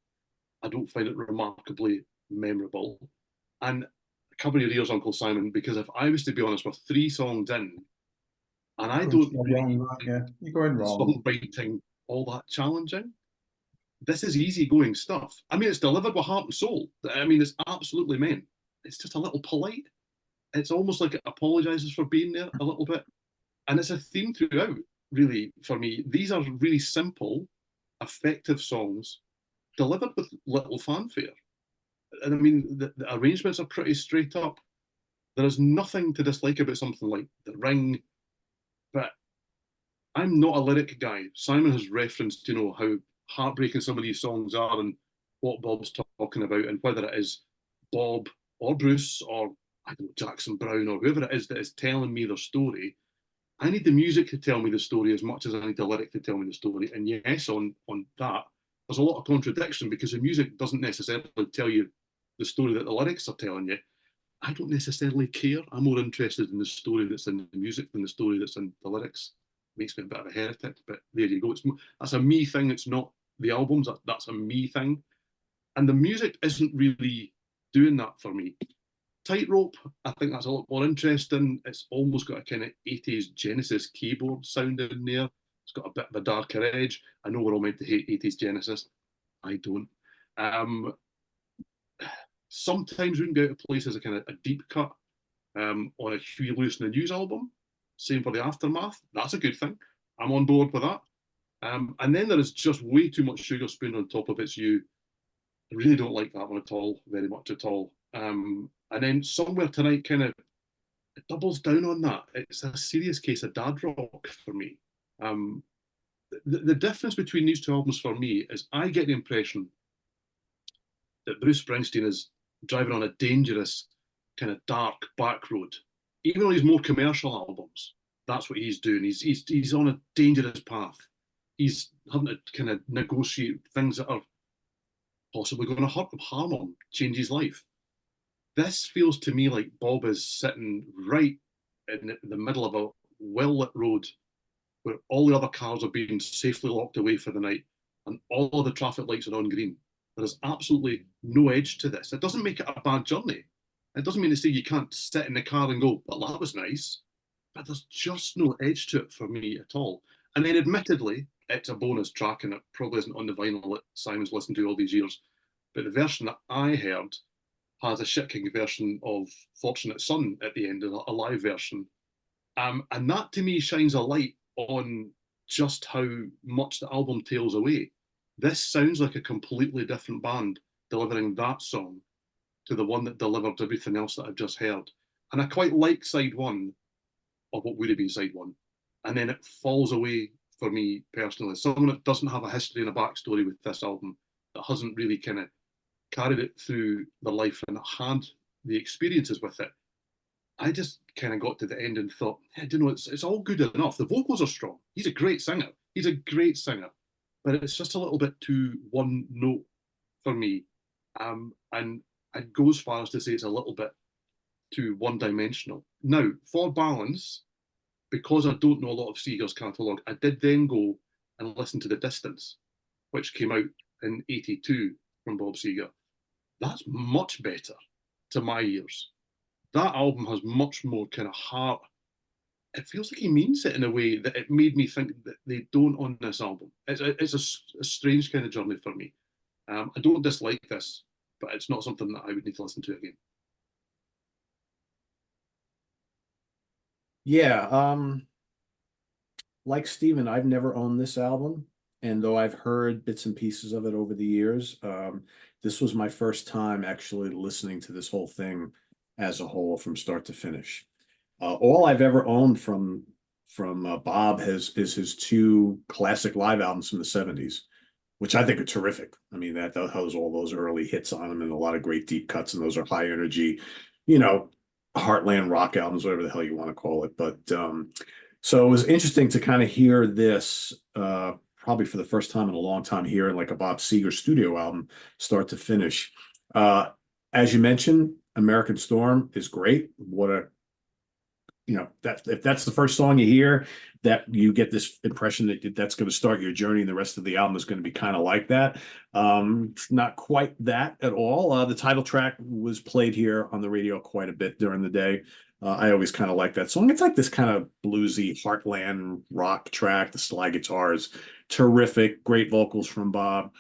I don't find it remarkably memorable. And cover your ears, Uncle Simon, because if I was to be honest, we're 3 songs in, and I don't really you're going wrong. Songwriting all that challenging. This is easygoing stuff. I mean, it's delivered with heart and soul. I mean, it's absolutely meant. It's just a little polite. It's almost like it apologizes for being there a little bit. And it's a theme throughout, really, for me. These are really simple, effective songs delivered with little fanfare. And I mean, the arrangements are pretty straight up. There is nothing to dislike about something like The Ring, but I'm not a lyric guy. Simon has referenced, how heartbreaking some of these songs are and what Bob's talking about, and whether it is Bob or Bruce or I don't know, Jackson Browne or whoever it is that is telling me their story. I need the music to tell me the story as much as I need the lyric to tell me the story. And yes, on that, there's a lot of contradiction because the music doesn't necessarily tell you the story that the lyrics are telling you. I don't necessarily care. I'm more interested in the story that's in the music than the story that's in the lyrics. Makes me a bit of a heretic, but there you go. That's a me thing. It's not the albums. That's a me thing. And the music isn't really doing that for me. Tightrope, I think that's a lot more interesting. It's almost got a kind of 80s Genesis keyboard sound in there. It's got a bit of a darker edge. I know we're all meant to hate 80s Genesis. I don't. Sometimes wouldn't be out of place as a kind of a deep cut on a Huey Lewis and the News album. Same for the Aftermath. That's a good thing. I'm on board with that. And then there is just way too much sugar spoon on top of It's You. I really don't like that one at all, very much at all. And then Somewhere Tonight kind of doubles down on that. It's a serious case of dad rock for me. The difference between these two albums for me is I get the impression that Bruce Springsteen is driving on a dangerous, kind of dark back road. Even on his more commercial albums, that's what he's doing. He's on a dangerous path. He's having to kind of negotiate things that are possibly going to hurt him, harm him, change his life. This feels to me like Bob is sitting right in the middle of a well-lit road where all the other cars are being safely locked away for the night and all of the traffic lights are on green. There is absolutely no edge to this. It doesn't make it a bad journey. It doesn't mean to say you can't sit in the car and go, well, that was nice. But there's just no edge to it for me at all. And then admittedly, it's a bonus track and it probably isn't on the vinyl that Simon's listened to all these years. But the version that I heard has a shit-king version of Fortunate Son at the end, a live version. And that to me shines a light on just how much the album tails away. This sounds like a completely different band delivering that song to the one that delivered everything else that I've just heard. And I quite like side one of what would have been side one. And then it falls away for me personally. Someone that doesn't have a history and a backstory with this album, that hasn't really kind of carried it through the life and had the experiences with it. I just kind of got to the end and thought, I don't know, it's all good enough. The vocals are strong. He's a great singer. He's a great singer. But it's just a little bit too one note for me. And I'd go as far as to say it's a little bit too one-dimensional. Now, for balance, because I don't know a lot of Seger's catalogue, I did then go and listen to The Distance, which came out in '82 from Bob Seger. That's much better to my ears. That album has much more kind of heart. It feels like he means it in a way that it made me think that they don't on this album. It's a strange kind of journey for me. I don't dislike this, but it's not something that I would need to listen to again. Yeah, like Steven, I've never owned this album, and though I've heard bits and pieces of it over the years, this was my first time actually listening to this whole thing as a whole from start to finish. All I've ever owned from Bob is his two classic live albums from the '70s, which I think are terrific. I mean, that has all those early hits on them and a lot of great deep cuts, and those are high energy, heartland rock albums, whatever the hell you want to call it. But so it was interesting to kind of hear this probably for the first time in a long time, hearing like a Bob Seger studio album start to finish. As you mentioned, American Storm is great. What a that if that's the first song you hear, that you get this impression that that's going to start your journey, and the rest of the album is going to be kind of like that. It's not quite that at all. The title track was played here on the radio quite a bit during the day. I always kind of like that song. It's like this kind of bluesy heartland rock track. The slide guitars, terrific, great vocals from Bob.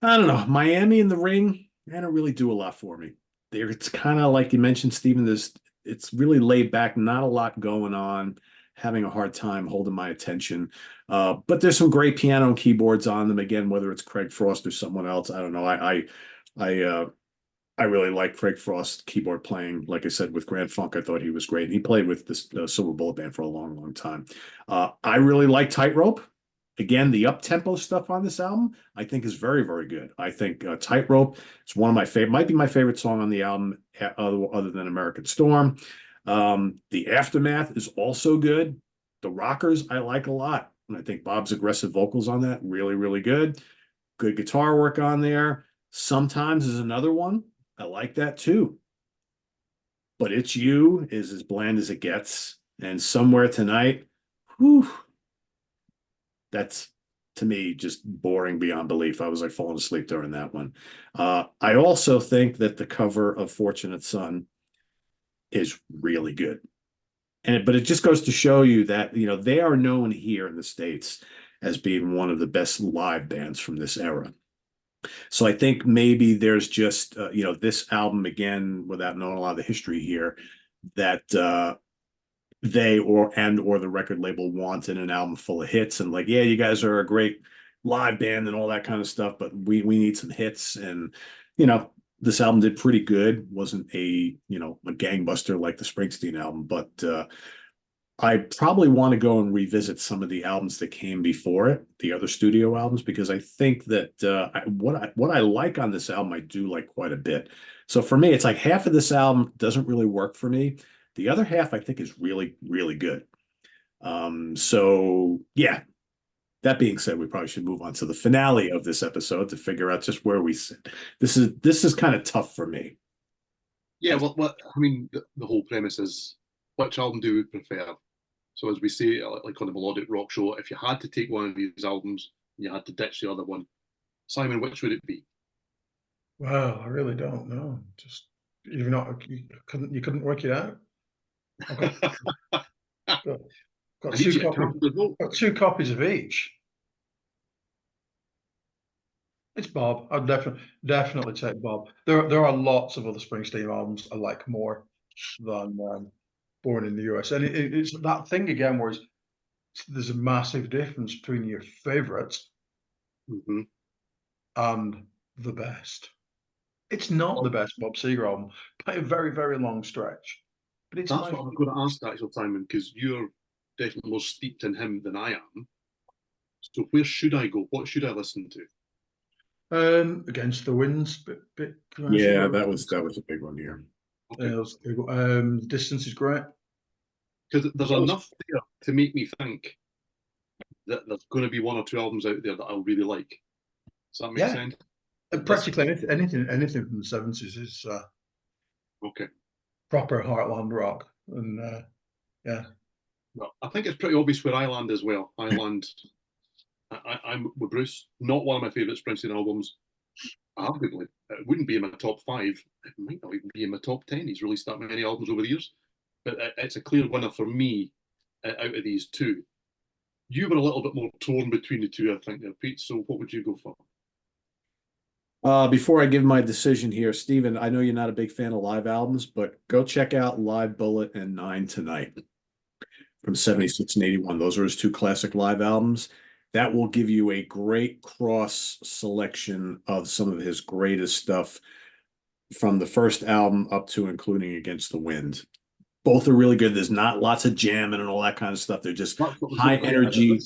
I don't know, Miami in the Ring, they don't really do a lot for me. It's kind of like you mentioned, Stephen. It's really laid back, not a lot going on, having a hard time holding my attention. But there's some great piano and keyboards on them. Again, whether it's Craig Frost or someone else, I don't know. I really like Craig Frost's keyboard playing. Like I said, with Grand Funk, I thought he was great. He played with the Silver Bullet Band for a long, long time. I really like Tightrope. Again, the up-tempo stuff on this album, I think, is very, very good. I think Tightrope is one of my favorite, might be my favorite song on the album, other than American Storm. The Aftermath is also good. The Rockers, I like a lot. And I think Bob's aggressive vocals on that, really, really good. Good guitar work on there. Sometimes is another one. I like that too. But It's You is as bland as it gets. And Somewhere Tonight, whew, that's, to me, just boring beyond belief. I was like falling asleep during that one. I also think that the cover of Fortunate Son is really good. But it just goes to show you that, they are known here in the States as being one of the best live bands from this era. So I think maybe there's just, this album, again, without knowing a lot of the history here, that they or the record label wanted an album full of hits and like, yeah, you guys are a great live band and all that kind of stuff, but we need some hits. And this album did pretty good. Wasn't a gangbuster like the Springsteen album, but I probably want to go and revisit some of the albums that came before it, the other studio albums, because I think that what I like on this album, I do like quite a bit. So for me, it's like half of this album doesn't really work for me. The other half I think is really, really good. So yeah, that being said, we probably should move on to the finale of this episode to figure out just where we sit. This is kind of tough for me. Yeah, well, I mean, the whole premise is, which album do we prefer? So as we say, like on the Melodic Rock Show, if you had to take one of these albums, you had to ditch the other one. Simon, which would it be? Well, I really don't know. Just you couldn't work it out. I've got two copies of each. It's Bob. I'd definitely take Bob. There are lots of other Springsteen albums I like more than Born in the US, and it's that thing again where there's a massive difference between your favorites and the best. It's not the best Bob Seger album by a very, very long stretch. But it's That's what I was going to ask, actually, Simon, because you're definitely more steeped in him than I am. So where should I go? What should I listen to? Against the Winds, bit yeah, that was a big one here. Okay. Distance is great. Because there's enough there to make me think that there's going to be one or two albums out there that I'll really like. Does that make sense? Practically anything from the 70s is okay. Proper Heartland rock, and yeah. Well, I think it's pretty obvious where I land as well. I land. I'm with Bruce. Not one of my favourite Springsteen albums. Arguably, it wouldn't be in my top 5. It might not even be in my top 10. He's released that many albums over the years, but it's a clear winner for me out of these two. You were a little bit more torn between the two, I think, there, Pete. So, what would you go for? Before I give my decision here, Stephen, I know you're not a big fan of live albums, but go check out Live Bullet and 9 Tonight from 76 and 81. Those are his two classic live albums. That will give you a great cross selection of some of his greatest stuff from the first album up to including Against the Wind. Both are really good. There's not lots of jamming and all that kind of stuff. They're just high energy.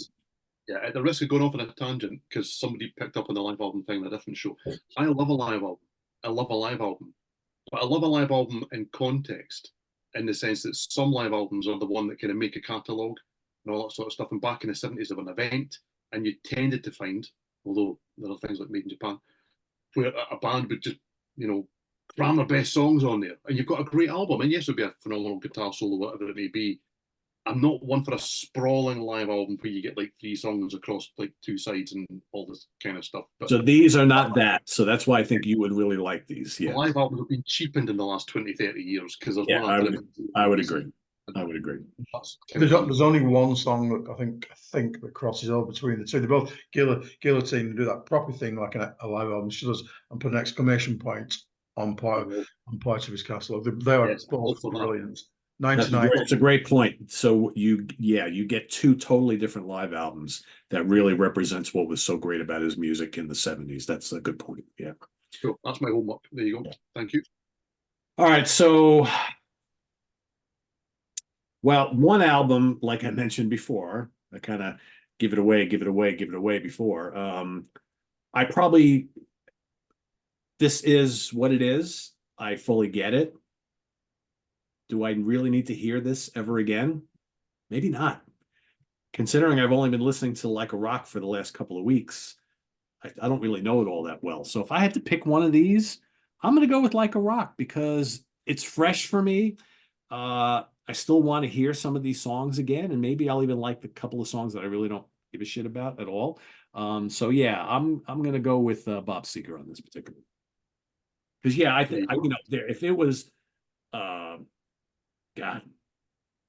Yeah, at the risk of going off on a tangent, because somebody picked up on the live album thing on a different show. I love a live album. I love a live album. But I love a live album in context, in the sense that some live albums are the one that kind of make a catalogue and all that sort of stuff. And back in the 70s, there was an event, and you tended to find, although there are things like Made in Japan, where a band would just, cram their best songs on there. And you've got a great album. And yes, it would be a phenomenal guitar solo, whatever it may be. I'm not one for a sprawling live album where you get like 3 songs across like 2 sides and all this kind of stuff. But so these are not that. So that's why I think you would really like these. Yeah. The live albums have been cheapened in the last 20, 30 years because there's one. I would agree. I would agree. There's only one song that I think that crosses over between the two. They both Guillotine do that proper thing like a live album. She does and put an exclamation point on part of his catalogue. They are both brilliant. 99. It's a great point. So you get 2 totally different live albums that really represents what was so great about his music in the 70s. That's a good point. Yeah. Cool. That's my homework. There you go. Thank you. All right. So, well, one album, like I mentioned before, I kind of give it away before. This is what it is. I fully get it. Do I really need to hear this ever again? Maybe not. Considering I've only been listening to Like a Rock for the last couple of weeks, I don't really know it all that well. So if I had to pick one of these, I'm going to go with Like a Rock because it's fresh for me. I still want to hear some of these songs again, and maybe I'll even like the couple of songs that I really don't give a shit about at all. So yeah, I'm going to go with Bob Seger on this particular. Because yeah, I think if it was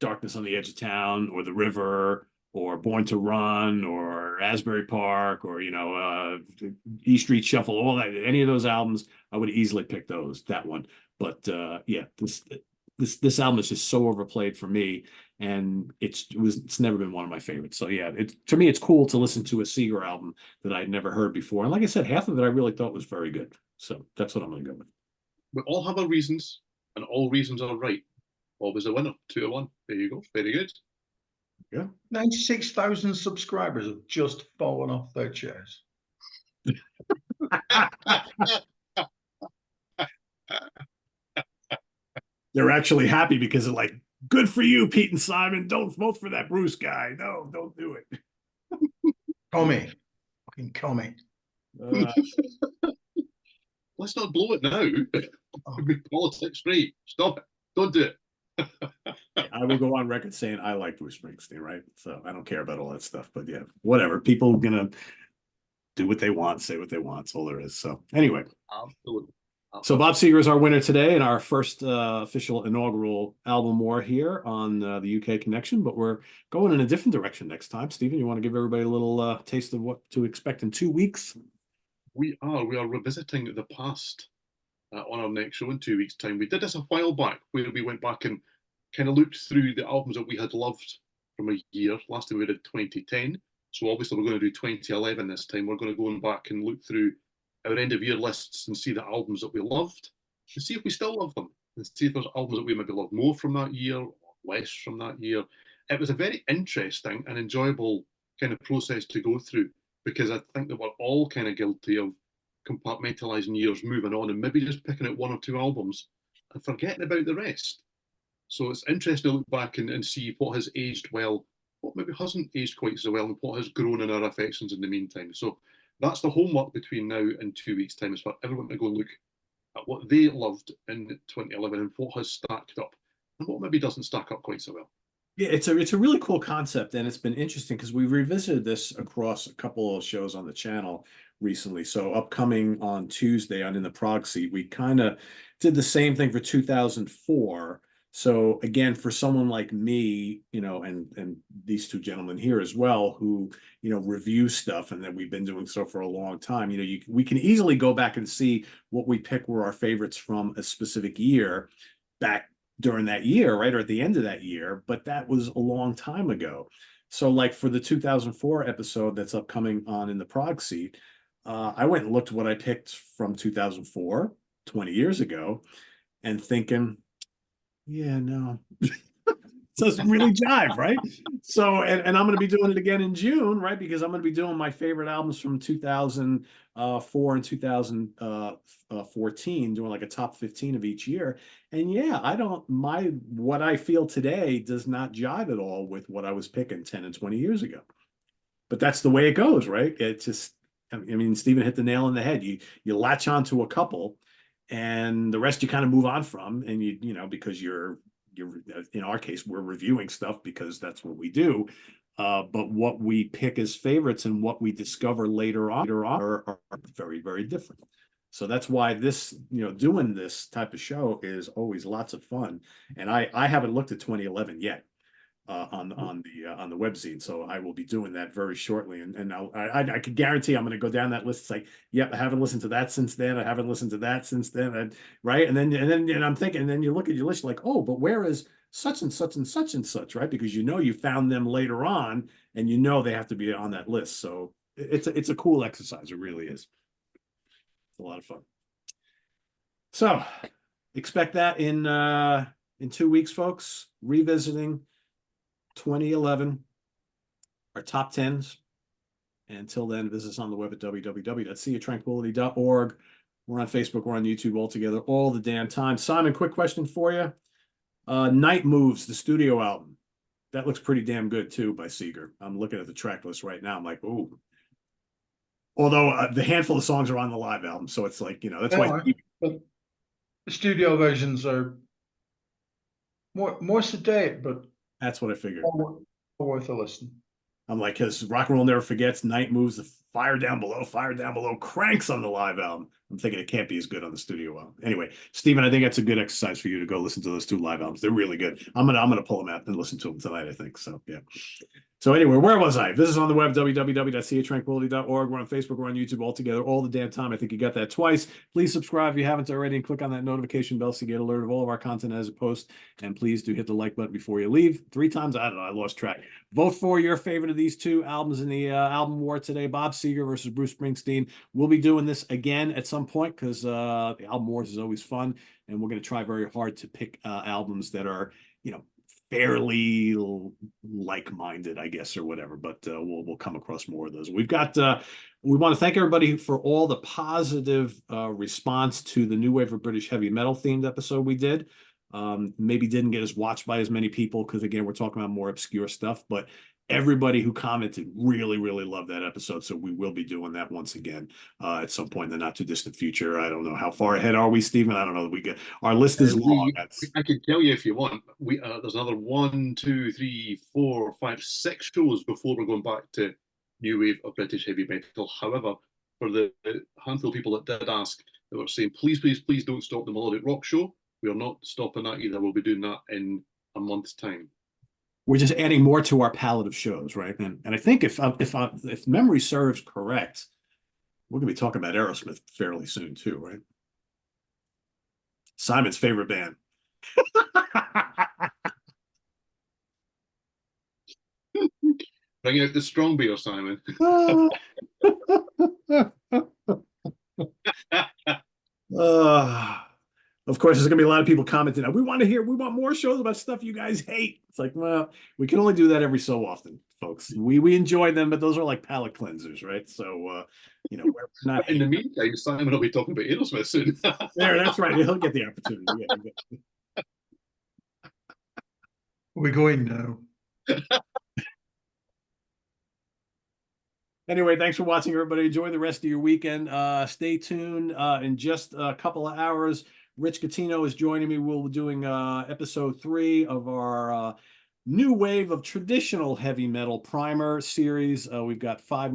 Darkness on the Edge of Town or The River or Born to Run or Asbury Park or E Street Shuffle, all that, any of those albums, I would easily pick that one. But yeah, this album is just so overplayed for me, and it's never been one of my favorites. So yeah, to me it's cool to listen to a Seger album that I'd never heard before. And like I said, half of it I really thought was very good. So that's what I'm gonna go with. We all have our reasons, and all reasons are right. Always a winner. 2-1. There you go. Very good. Yeah. 96,000 subscribers have just fallen off their chairs. They're actually happy because they're like, good for you, Pete and Simon. Don't vote for that Bruce guy. No, don't do it. Commie. Fucking commie. Let's not blow it now. Be politics free. Stop it. Don't do it. I will go on record saying I like Bruce Springsteen, right? So I don't care about all that stuff. But yeah, whatever. People are gonna do what they want, say what they want. That's all there is. So anyway. Absolutely. So Bob Seger is our winner today in our first official inaugural album war here on the UK Connection, but we're going in a different direction next time. Stephen, you want to give everybody a little taste of what to expect in 2 weeks? We are revisiting the past on our next show in 2 weeks' time. We did this a while back, where we went back and kind of looked through the albums that we had loved from a year. Last time we did 2010, so obviously we're going to do 2011 this time. We're going to go back and look through our end of year lists and see the albums that we loved, and see if we still love them, and see if there's albums that we maybe love more from that year or less from that year. It was a very interesting and enjoyable kind of process to go through, because I think that we're all kind of guilty of compartmentalizing years, moving on, and maybe just picking out 1 or 2 albums and forgetting about the rest. So it's interesting to look back and see what has aged well, what maybe hasn't aged quite so well, and what has grown in our affections in the meantime. So that's the homework between now and 2 weeks' time, is for everyone to go look at what they loved in 2011 and what has stacked up and what maybe doesn't stack up quite so well. Yeah, it's a really cool concept, and it's been interesting because we revisited this across a couple of shows on the channel recently. So upcoming on Tuesday on In the Prog Seat, we kind of did the same thing for 2004. So again, for someone like me, and these two gentlemen here as well, who review stuff, and that we've been doing so for a long time, we can easily go back and see what we pick were our favorites from a specific year back during that year, right, or at the end of that year, but that was a long time ago. So like for the 2004 episode that's upcoming on In the Prog Seat, I went and looked what I picked from 2004, 20 years ago, and thinking, yeah, no, doesn't really jive, right? So, and I'm going to be doing it again in June, right? Because I'm going to be doing my favorite albums from 2004 and 2014, doing like a top 15 of each year. And yeah, what I feel today does not jive at all with what I was picking 10 and 20 years ago. But that's the way it goes, right? It's just, I mean, Stephen hit the nail on the head. You latch on to a couple, and the rest you kind of move on from, and because you're in our case, we're reviewing stuff because that's what we do. But what we pick as favorites and what we discover later on are very, very different. So that's why this, doing this type of show is always lots of fun. And I haven't looked at 2011 yet on the webzine, so I will be doing that very shortly. And I can guarantee I'm going to go down that list. It's like, yep, I haven't listened to that since then. I haven't listened to that since then. Right, and then I'm thinking, and then you look at your list, you're like, oh, but where is such and such and such and such, right? Because you found them later on, and they have to be on that list. So it's a cool exercise. It really is. It's a lot of fun. So expect that in 2 weeks, folks. Revisiting 2011, our top 10s. And until then, visit us on the web at www.seaoftranquility.org. We're on Facebook, we're on YouTube all together all the damn time. Simon, quick question for you. Night Moves, the studio album. That looks pretty damn good too by Seger. I'm looking at the track list right now. I'm like, ooh. Although the handful of songs are on the live album, so it's like, that's why. But the studio versions are more sedate, but that's what I figured. Worth a listen. I'm like, because Rock and Roll Never Forgets, Night Moves, Fire Down Below cranks on the live album. I'm thinking it can't be as good on the studio album. Anyway, Stephen, I think that's a good exercise for you to go listen to those 2 live albums. They're really good. I'm gonna pull them out and listen to them tonight, I think. So yeah. So anyway, where was I? This is on the web, www.catranquility.org. We're on Facebook, we're on YouTube all together, all the damn time. I think you got that twice. Please subscribe if you haven't already and click on that notification bell so you get alert of all of our content as a post. And please do hit the like button before you leave. 3 times, I don't know, I lost track. Vote for your favorite of these 2 albums in the album war today, Bob Seger versus Bruce Springsteen. We'll be doing this again at some point because the album wars is always fun. And we're going to try very hard to pick albums that are, fairly like-minded, I guess, or whatever, but we'll come across more of those. We've got we want to thank everybody for all the positive response to the New Wave of British Heavy Metal themed episode we did. Maybe didn't get as watched by as many people because again, we're talking about more obscure stuff, but everybody who commented really, really loved that episode. So we will be doing that once again at some point in the not too distant future. I don't know how far ahead are we, Stephen? I don't know. Our list is long. I can tell you if you want. There's another 1, 2, 3, 4, 5, 6 shows before we're going back to New Wave of British Heavy Metal. However, for the handful of people that did ask, they were saying, please, please, please don't stop the Melodic Rock Show. We are not stopping that either. We'll be doing that in a month's time. We're just adding more to our palette of shows, right? And I think if memory serves correct, we're gonna be talking about Aerosmith fairly soon too, right? Simon's favorite band. Bring out the strong beer, Simon. Of course, there's gonna be a lot of people commenting. We want more shows about stuff you guys hate. It's like, well, we can only do that every so often, folks. We enjoy them, but those are like palate cleansers, right? So, we're not. In the meantime, Simon will be talking about Aerosmith soon. That's right. He'll get the opportunity. Yeah, We're going now. Anyway, thanks for watching, everybody. Enjoy the rest of your weekend. Stay tuned. In just a couple of hours, Rich Catino is joining me. We'll be doing episode 3 of our new wave of traditional heavy metal primer series. We've got 5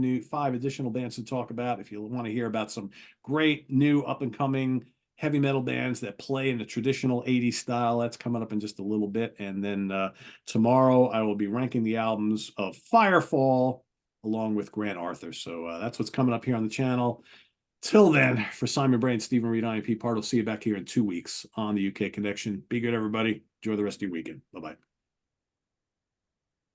additional bands to talk about. If you want to hear about some great new up and coming heavy metal bands that play in the traditional 80s style, that's coming up in just a little bit. And then tomorrow I will be ranking the albums of Firefall along with Grant Arthur. So that's what's coming up here on the channel. Till then, for Simon Bray and Stephen Reid, I am Pardo. See you back here in 2 weeks on the UK Connection. Be good, everybody. Enjoy the rest of your weekend. Bye-bye.